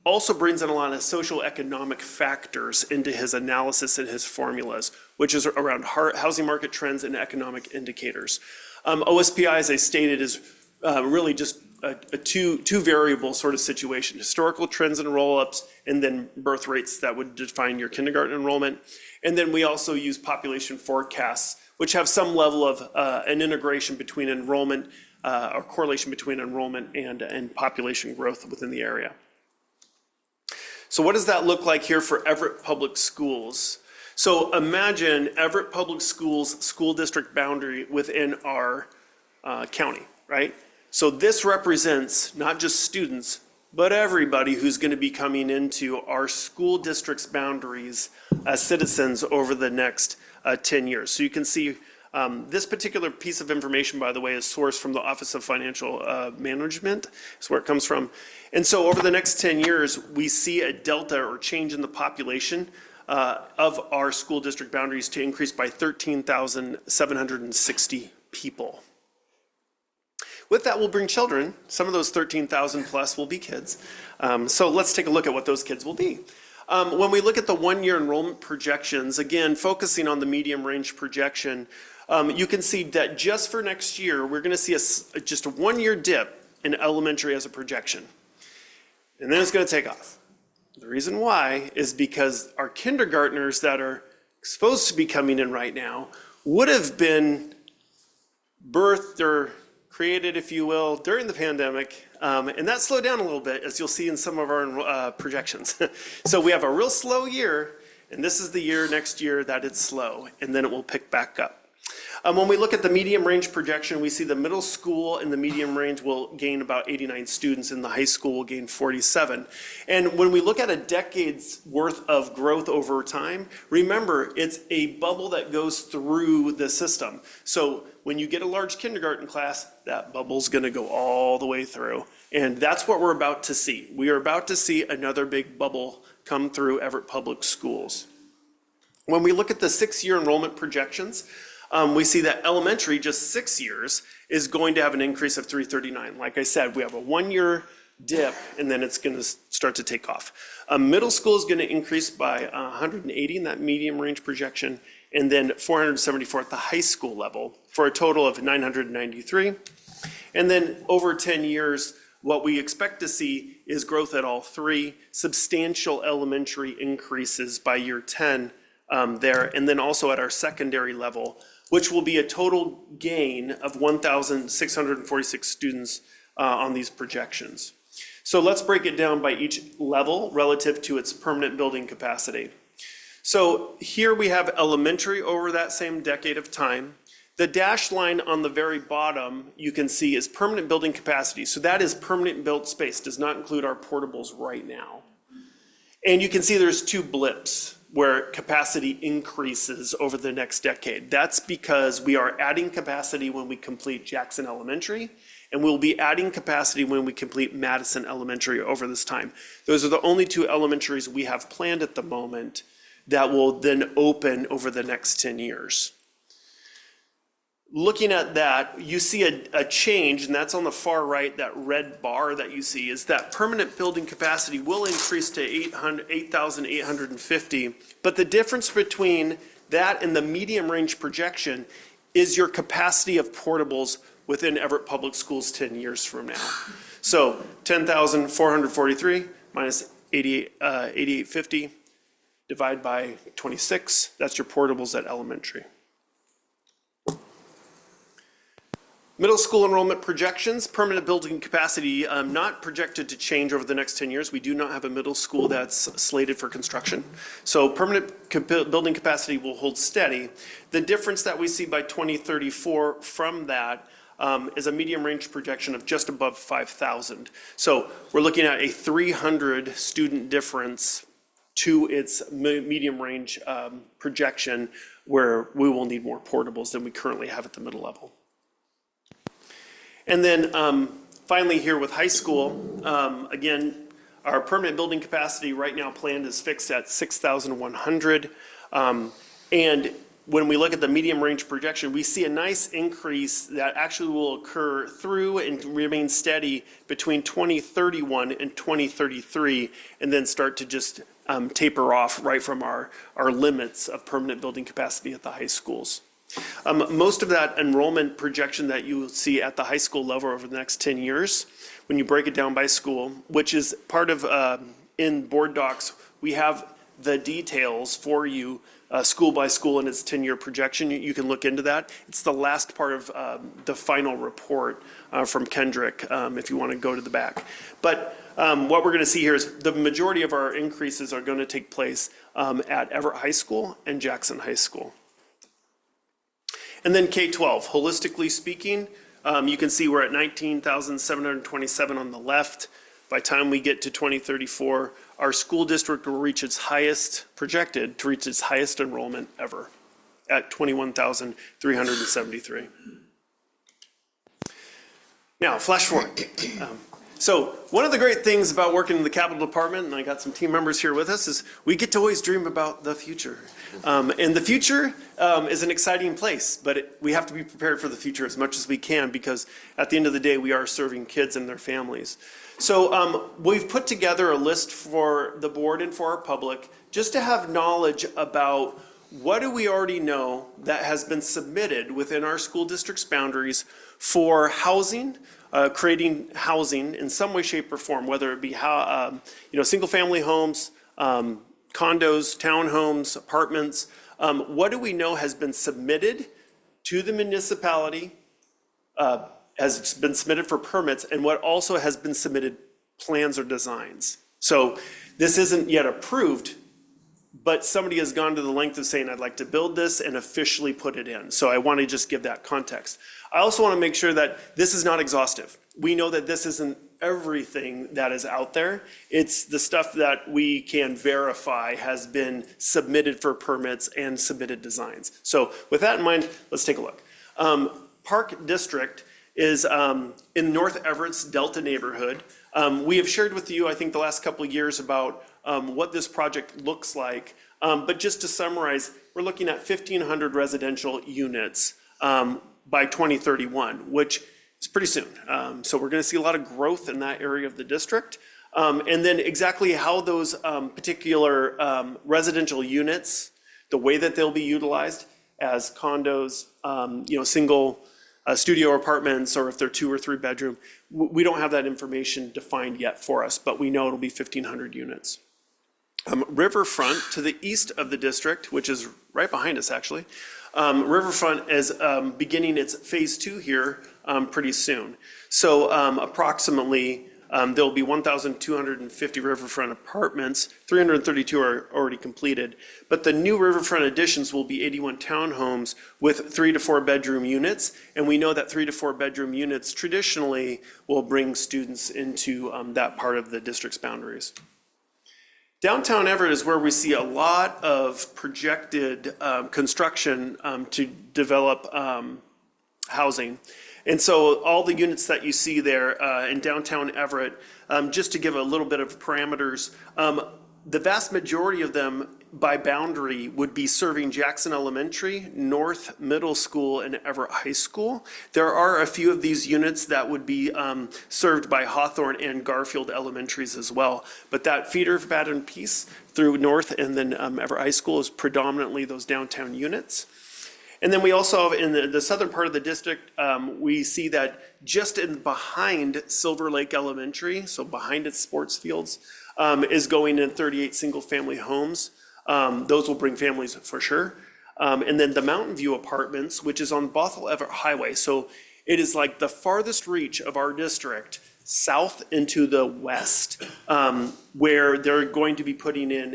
also brings in a lot of socioeconomic factors into his analysis and his formulas, which is around housing market trends and economic indicators. OSPI, as I stated, is really just a two variable sort of situation: historical trends and roll-ups, and then birth rates that would define your kindergarten enrollment. And then we also use population forecasts, which have some level of an integration between enrollment or correlation between enrollment and population growth within the area. So what does that look like here for Everett Public Schools? So imagine Everett Public Schools school district boundary within our county, right? So this represents not just students, but everybody who's going to be coming into our school district's boundaries as citizens over the next 10 years. So you can see this particular piece of information, by the way, is sourced from the Office of Financial Management. That's where it comes from. And so over the next 10 years, we see a delta or change in the population of our school district boundaries to increase by 13,760 people. With that, we'll bring children. Some of those 13,000 plus will be kids. So let's take a look at what those kids will be. When we look at the one-year enrollment projections, again, focusing on the medium range projection, you can see that just for next year, we're going to see just a one-year dip in elementary as a projection. And then it's going to take off. The reason why is because our kindergartners that are supposed to be coming in right now would have been birthed or created, if you will, during the pandemic. And that slowed down a little bit, as you'll see in some of our projections. So we have a real slow year, and this is the year next year that it's slow, and then it will pick back up. When we look at the medium range projection, we see the middle school in the medium range will gain about 89 students, and the high school will gain 47. And when we look at a decade's worth of growth over time, remember, it's a bubble that goes through the system. So when you get a large kindergarten class, that bubble's going to go all the way through. And that's what we're about to see. We are about to see another big bubble come through Everett Public Schools. When we look at the 6-year enrollment projections, we see that elementary, just 6 years, is going to have an increase of 339. Like I said, we have a one-year dip, and then it's going to start to take off. Middle school is going to increase by 180 in that medium range projection, and then 474 at the high school level, for a total of 993. And then over 10 years, what we expect to see is growth at all three, substantial elementary increases by year 10 there, and then also at our secondary level, which will be a total gain of 1,646 students on these projections. So let's break it down by each level relative to its permanent building capacity. So here we have elementary over that same decade of time. The dashed line on the very bottom, you can see, is permanent building capacity. So that is permanent built space, does not include our portables right now. And you can see there's two blips where capacity increases over the next decade. That's because we are adding capacity when we complete Jackson Elementary, And we'll be adding capacity when we complete Madison Elementary over this time. Those are the only two elementaries we have planned at the moment that will then open over the next 10 years. Looking at that, you see a change, and that's on the far right, that red bar that you see, is that permanent building capacity will increase to 8,850. But the difference between that and the medium range projection is your capacity of portables within Everett Public Schools 10 years from now. So 10,443 minus 8,850 divide by 26, that's your portables at elementary. Middle school enrollment projections, permanent building capacity not projected to change over the next 10 years. We do not have a middle school that's slated for construction. So permanent building capacity will hold steady. The difference that we see by 2034 from that is a medium range projection of just above 5,000. So we're looking at a 300 student difference to its medium range projection, where we will need more portables than we currently have at the middle level. And then finally here with high school, again, our permanent building capacity right now planned is fixed at 6,100. And when we look at the medium range projection, we see a nice increase that actually will occur through and remain steady between 2031 and 2033, and then start to just taper off right from our limits of permanent building capacity at the high schools. Most of that enrollment projection that you will see at the high school level over the next 10 years, when you break it down by school, which is part of, in board docs, we have the details for you, school by school in its 10-year projection. You can look into that. It's the last part of the final report from Kendrick, if you want to go to the back. But what we're going to see here is the majority of our increases are going to take place at Everett High School and Jackson High School. And then K-12, holistically speaking, you can see we're at 19,727 on the left. By the time we get to 2034, our school district will reach its highest, projected to reach its highest enrollment ever at 21,373. Now, flash forward. So one of the great things about working in the Capital Department, and I got some team members here with us, is we get to always dream about the future. And the future is an exciting place, but we have to be prepared for the future as much as we can, because at the end of the day, we are serving kids and their families. So we've put together a list for the board and for our public, just to have knowledge about what do we already know that has been submitted within our school district's boundaries for housing, creating housing in some way, shape, or form, whether it be single-family homes, condos, townhomes, apartments. What do we know has been submitted to the municipality, has been submitted for permits, and what also has been submitted plans or designs? So this isn't yet approved, but somebody has gone to the length of saying, I'd like to build this and officially put it in. So I want to just give that context. I also want to make sure that this is not exhaustive. We know that this isn't everything that is out there. It's the stuff that we can verify has been submitted for permits and submitted designs. So with that in mind, let's take a look. Park District is in North Everett's Delta neighborhood. We have shared with you, I think, the last couple of years about what this project looks like. But just to summarize, we're looking at 1,500 residential units by 2031, which is pretty soon. So we're going to see a lot of growth in that area of the district. And then exactly how those particular residential units, the way that they'll be utilized as condos, single studio apartments, or if they're 2 or 3 bedroom, we don't have that information defined yet for us, but we know it'll be 1,500 units. Riverfront to the east of the district, which is right behind us actually, Riverfront is beginning its phase 2 here pretty soon. So approximately there'll be 1,250 Riverfront apartments, 332 are already completed, but the new Riverfront additions will be 81 townhomes with 3 to 4 bedroom units, and we know that 3 to 4 bedroom units traditionally will bring students into that part of the district's boundaries. Downtown Everett is where we see a lot of projected construction to develop housing. And so all the units that you see there in downtown Everett, just to give a little bit of parameters, the vast majority of them by boundary would be serving Jackson Elementary, North Middle School, and Everett High School. There are a few of these units that would be served by Hawthorne and Garfield Elementaries as well. But that feeder pattern piece through North and then Everett High School is predominantly those downtown units. And then we also have in the southern part of the district, we see that just in behind Silver Lake Elementary, so behind its sports fields, is going in 38 single-family homes. Those will bring families for sure. And then the Mountain View Apartments, which is on Bothell Everett Highway. So it is like the farthest reach of our district south into the west, where they're going to be putting in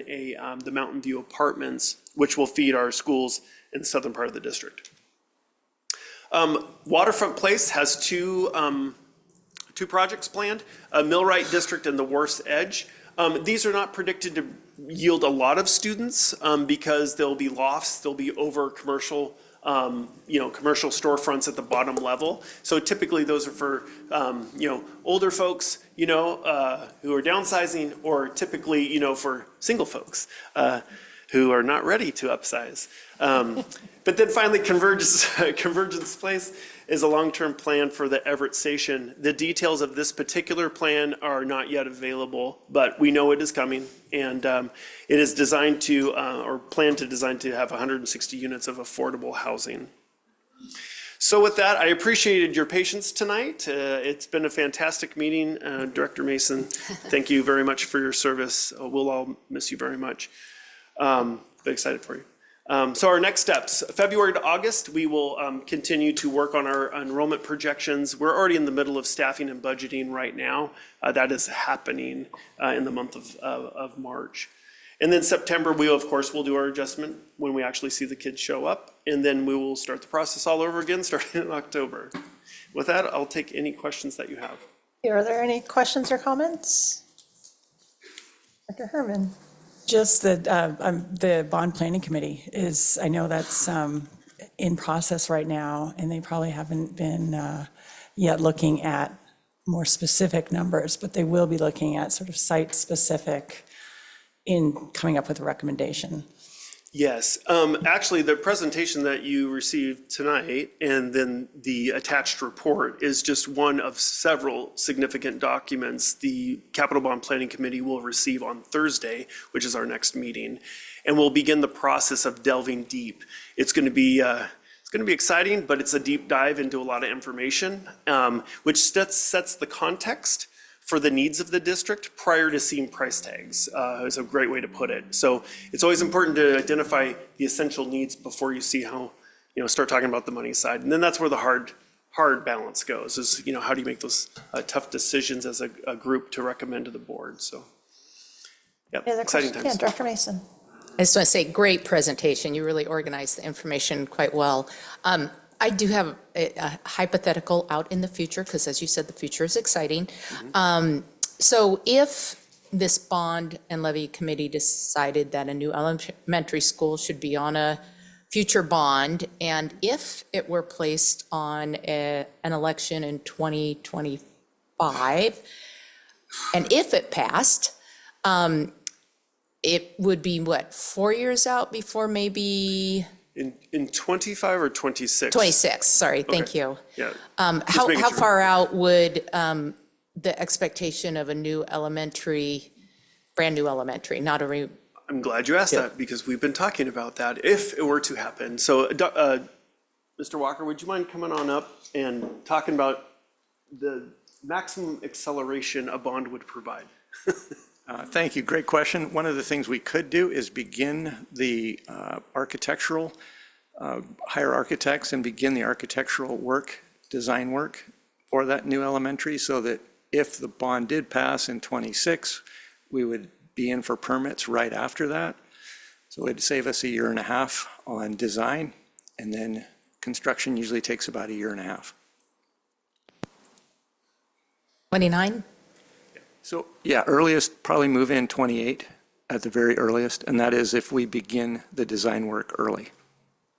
the Mountain View Apartments, which will feed our schools in the southern part of the district. Waterfront Place has two projects planned, Millwright District and the Worth's Edge. These are not predicted to yield a lot of students because there'll be lofts, there'll be over commercial, commercial storefronts at the bottom level. So typically those are for, older folks, who are downsizing, or typically, for single folks who are not ready to upsize. But then finally, Convergence Place is a long-term plan for the Everett Station. The details of this particular plan are not yet available, but we know it is coming, and it is designed to, or planned to design to have 160 units of affordable housing. So with that, I appreciated your patience tonight. It's been a fantastic meeting. Director Mason, thank you very much for your service. We'll all miss you very much. But excited for you. So our next steps, February to August, we will continue to work on our enrollment projections. We're already in the middle of staffing and budgeting right now. That is happening in the month of March. And then September, we of course will do our adjustment when we actually see the kids show up. And then we will start the process all over again starting in October. With that, I'll take any questions that you have. Are there any questions or comments? Dr. Herman? Just that the bond planning committee is, I know that's in process right now, and they probably haven't been yet looking at more specific numbers, but they will be looking at sort of site-specific in coming up with a recommendation. Yes, actually, the presentation that you received tonight and then the attached report is just one of several significant documents the Capital Bond Planning Committee will receive on Thursday, which is our next meeting, and we'll begin the process of delving deep. It's going to be exciting, but it's a deep dive into a lot of information, which sets the context for the needs of the district prior to seeing price tags, is a great way to put it. So it's always important to identify the essential needs before you see how, start talking about the money side. And then that's where the hard balance goes, is, how do you make those tough decisions as a group to recommend to the board, so. Yep, exciting times. Yeah, Director Mason. I just want to say, great presentation. You really organized the information quite well. I do have a hypothetical out in the future, because as you said, the future is exciting. So if this bond and levy committee decided that a new elementary school should be on a future bond, and if it were placed on an election in 2025, and if it passed, it would be what, 4 years out before maybe? In 25 or 26? 26, sorry, thank you. Yeah. How far out would the expectation of a new elementary, brand new elementary, not a I'm glad you asked that, because we've been talking about that, if it were to happen. So, Mr. Walker, would you mind coming on up and talking about the maximum acceleration a bond would provide? Thank you. Great question. One of the things we could do is begin the architectural, hire architects and begin the architectural work, design work for that new elementary, so that if the bond did pass in 26, we would be in for permits right after that. So it'd save us 1.5 years on design, and then construction usually takes about 1.5 years. 29? So, yeah, earliest, probably move in 28 at the very earliest, and that is if we begin the design work early.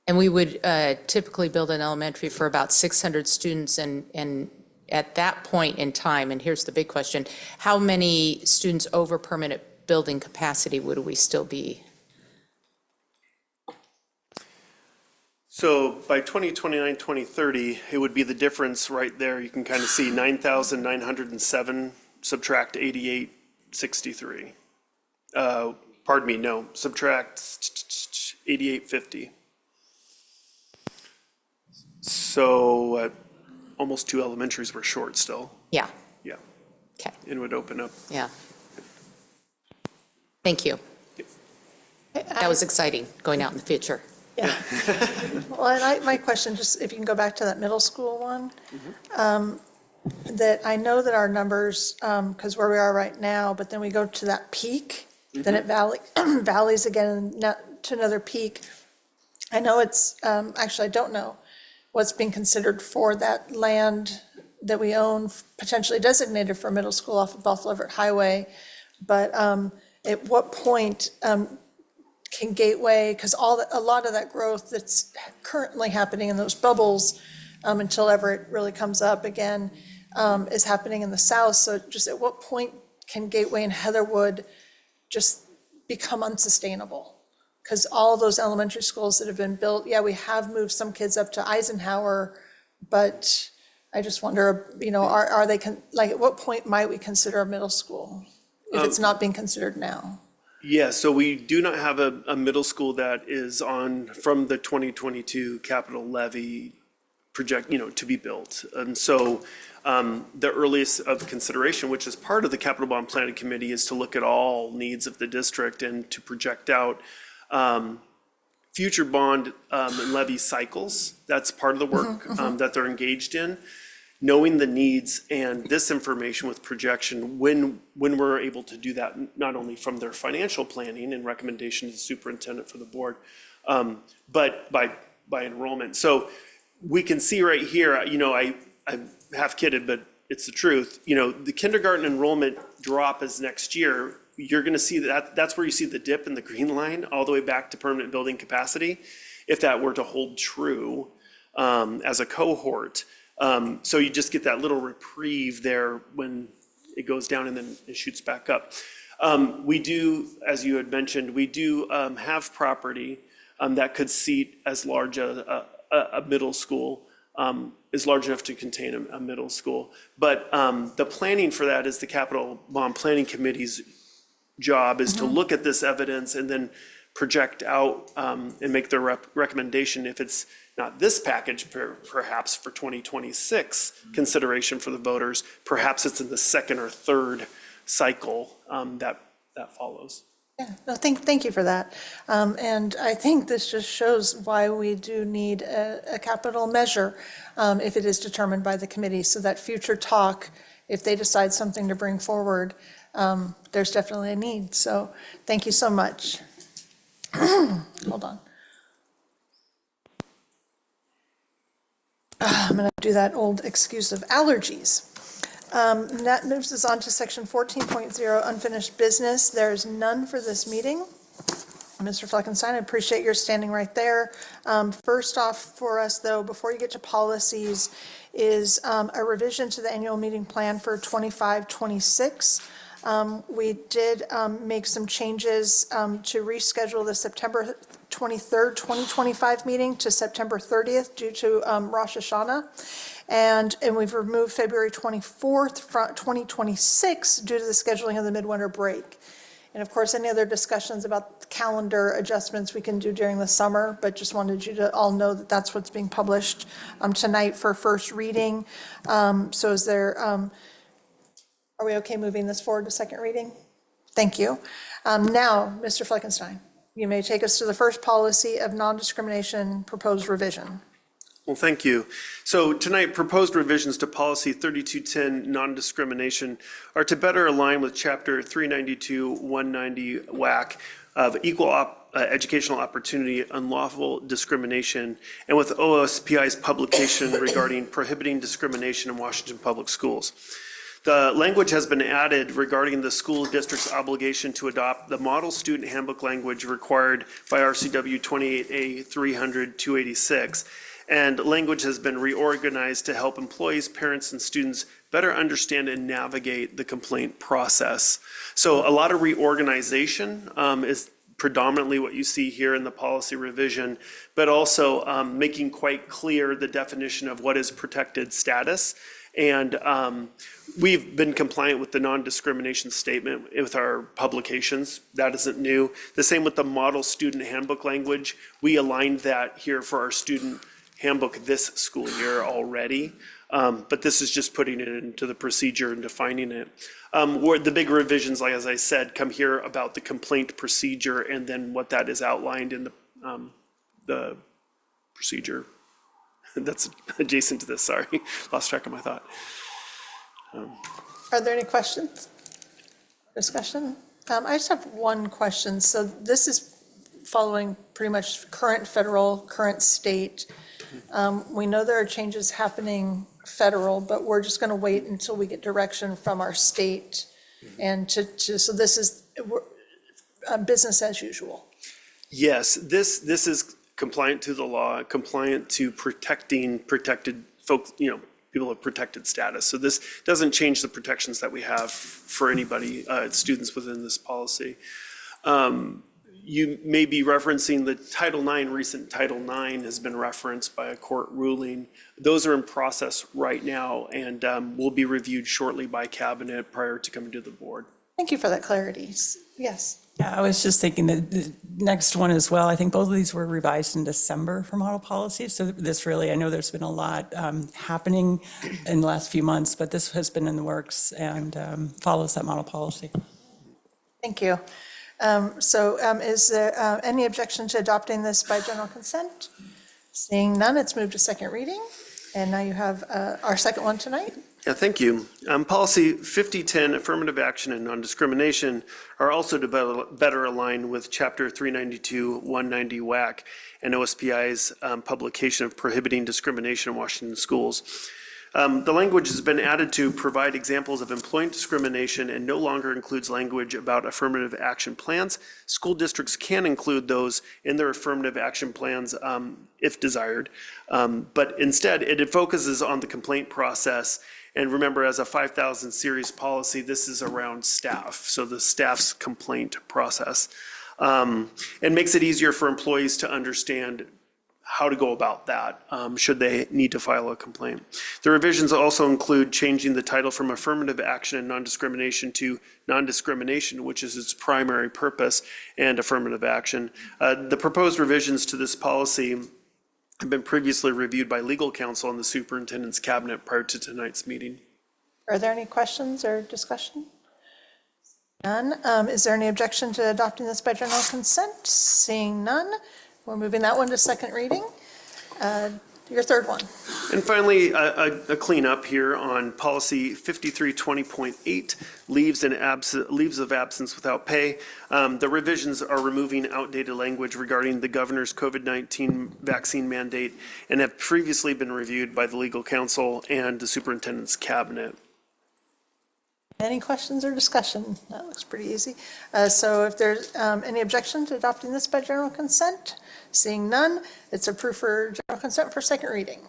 And we would typically build an elementary for about 600 students, and at that point in time, and here's the big question, how many students over permanent building capacity would we still be? So by 2029, 2030, it would be the difference right there. You can kind of see 9,907 subtract 8863. Pardon me, no, subtract 8850. So almost 2 elementaries were short still. Yeah. Yeah. Okay. It would open up. Yeah. Thank you. That was exciting, going out in the future. Yeah. Well, and my question, just if you can go back to that middle school one, that I know that our numbers, because where we are right now, but then we go to that peak, then it valleys again to another peak. I know it's, actually, I don't know what's being considered for that land that we own, potentially designated for middle school off of Buffalo Everett Highway. But at what point can Gateway, because a lot of that growth that's currently happening in those bubbles, until Everett really comes up again, is happening in the south. So just at what point can Gateway and Heatherwood just become unsustainable? Because all those elementary schools that have been built, yeah, we have moved some kids up to Eisenhower, but I just wonder, are they, at what point might we consider a middle school if it's not being considered now? Yeah, so we do not have a middle school that is on from the 2022 capital levy project, to be built. And so the earliest of consideration, which is part of the capital bond planning committee, is to look at all needs of the district and to project out future bond and levy cycles. That's part of the work that they're engaged in. Knowing the needs and this information with projection, when we're able to do that, not only from their financial planning and recommendation to the superintendent for the board, but by enrollment. So we can see right here, I'm half kidded, but it's the truth. The kindergarten enrollment drop is next year. You're going to see that's where you see the dip in the green line all the way back to permanent building capacity, if that were to hold true as a cohort. So you just get that little reprieve there when it goes down and then it shoots back up. We do, as you had mentioned, we do have property that could seat as large a middle school, is large enough to contain a middle school. But the planning for that is the Capital Bond Planning Committee's job, is to look at this evidence and then project out and make their recommendation. If it's not this package, perhaps for 2026 consideration for the voters, perhaps it's in the second or third cycle that follows. Yeah, no, thank you for that. And I think this just shows why we do need a capital measure if it is determined by the committee, so that future talk, if they decide something to bring forward, there's definitely a need. So thank you so much. Hold on. I'm going to do that old excuse of allergies. That moves us on to section 14.0, unfinished business. There's none for this meeting. Mr. Fleckenstein, I appreciate your standing right there. First off for us, though, before you get to policies, is a revision to the annual meeting plan for 25-26. We did make some changes to reschedule the September 23rd, 2025 meeting to September 30th due to Rosh Hashanah. And we've removed February 24th, 2026 due to the scheduling of the midwinter break. And of course, any other discussions about calendar adjustments we can do during the summer, but just wanted you to all know that that's what's being published tonight for first reading. So is there, are we okay moving this forward to second reading? Thank you. Now, Mr. Fleckenstein, you may take us to the first policy of non-discrimination proposed revision. Well, thank you. So tonight, proposed revisions to policy 3210, non-discrimination, are to better align with chapter 392-190 WAC of equal educational opportunity, unlawful discrimination, and with OSPI's publication regarding prohibiting discrimination in Washington Public Schools. The language has been added regarding the school district's obligation to adopt the model student handbook language required by RCW 28A 300-286. And language has been reorganized to help employees, parents, and students better understand and navigate the complaint process. So a lot of reorganization is predominantly what you see here in the policy revision, but also making quite clear the definition of what is protected status. And we've been compliant with the non-discrimination statement with our publications. That isn't new. The same with the model student handbook language. We aligned that here for our student handbook this school year already. But this is just putting it into the procedure and defining it. Where the big revisions, like as I said, come here about the complaint procedure and then what that is outlined in the procedure. That's adjacent to this, sorry. Lost track of my thought. Are there any questions? Discussion? I just have one question. So this is following pretty much current federal, current state. We know there are changes happening federal, but we're just going to wait until we get direction from our state. And so this is business as usual. Yes, this is compliant to the law, compliant to protected folks, people of protected status. So this doesn't change the protections that we have for anybody, students within this policy. You may be referencing the Title IX, recent Title IX has been referenced by a court ruling. Those are in process right now and will be reviewed shortly by cabinet prior to coming to the board. Thank you for that clarity. Yes. Yeah, I was just thinking that the next one as well, I think both of these were revised in December for model policies. So this really, I know there's been a lot happening in the last few months, but this has been in the works and follows that model policy. Thank you. Is there any objection to adopting this by general consent? Seeing none, it's moved to second reading. And now you have our second one tonight. Yeah, thank you. Policy 5010, affirmative action and non-discrimination, are also to better align with Chapter 392-190 WAC and OSPI's publication of prohibiting discrimination in Washington schools. The language has been added to provide examples of employment discrimination and no longer includes language about affirmative action plans. School districts can include those in their affirmative action plans if desired, but instead it focuses on the complaint process. And remember, as a 5,000 series policy, this is around staff, so the staff's complaint process. It makes it easier for employees to understand how to go about that, should they need to file a complaint. The revisions also include changing the title from affirmative action and non-discrimination to non-discrimination, which is its primary purpose, and affirmative action. The proposed revisions to this policy have been previously reviewed by legal counsel and the superintendent's cabinet prior to tonight's meeting. Are there any questions or discussion? None. Is there any objection to adopting this by general consent? Seeing none, we're moving that one to second reading. Your third one. And finally, a cleanup here on policy 5320.8, leaves of absence without pay. The revisions are removing outdated language regarding the governor's COVID-19 vaccine mandate and have previously been reviewed by the legal counsel and the superintendent's cabinet. Any questions or discussion? That looks pretty easy. So if there's any objection to adopting this by general consent, seeing none, it's approved for general consent for second reading.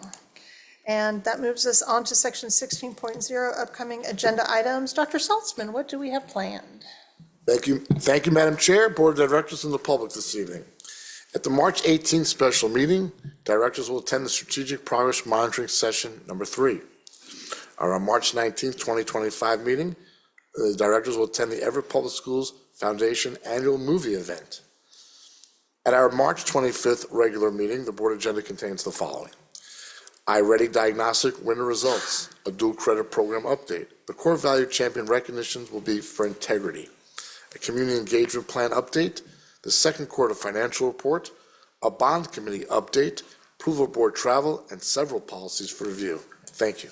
And that moves us on to section 16.0, upcoming agenda items. Dr. Saltzman, what do we have planned? Thank you, Madam Chair, Board of Directors, and the public this evening. At the March 18th special meeting, directors will attend the Strategic Progress Monitoring Session number 3. Our March 19th, 2025 meeting, the directors will attend the Everett Public Schools Foundation annual movie event. At our March 25th regular meeting, the board agenda contains the following: iReady Diagnostic winner results, a dual credit program update. The core value champion recognitions will be for integrity. A community engagement plan update, the second quarter financial report, a bond committee update, approval of board travel, and several policies for review. Thank you.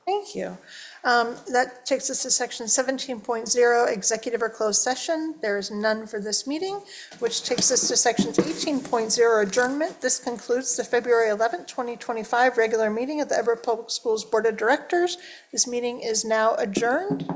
Thank you. That takes us to section 17.0, executive or closed session. There is none for this meeting, which takes us to section 18.0, adjournment. This concludes the February 11th, 2025 regular meeting of the Everett Public Schools Board of Directors. This meeting is now adjourned.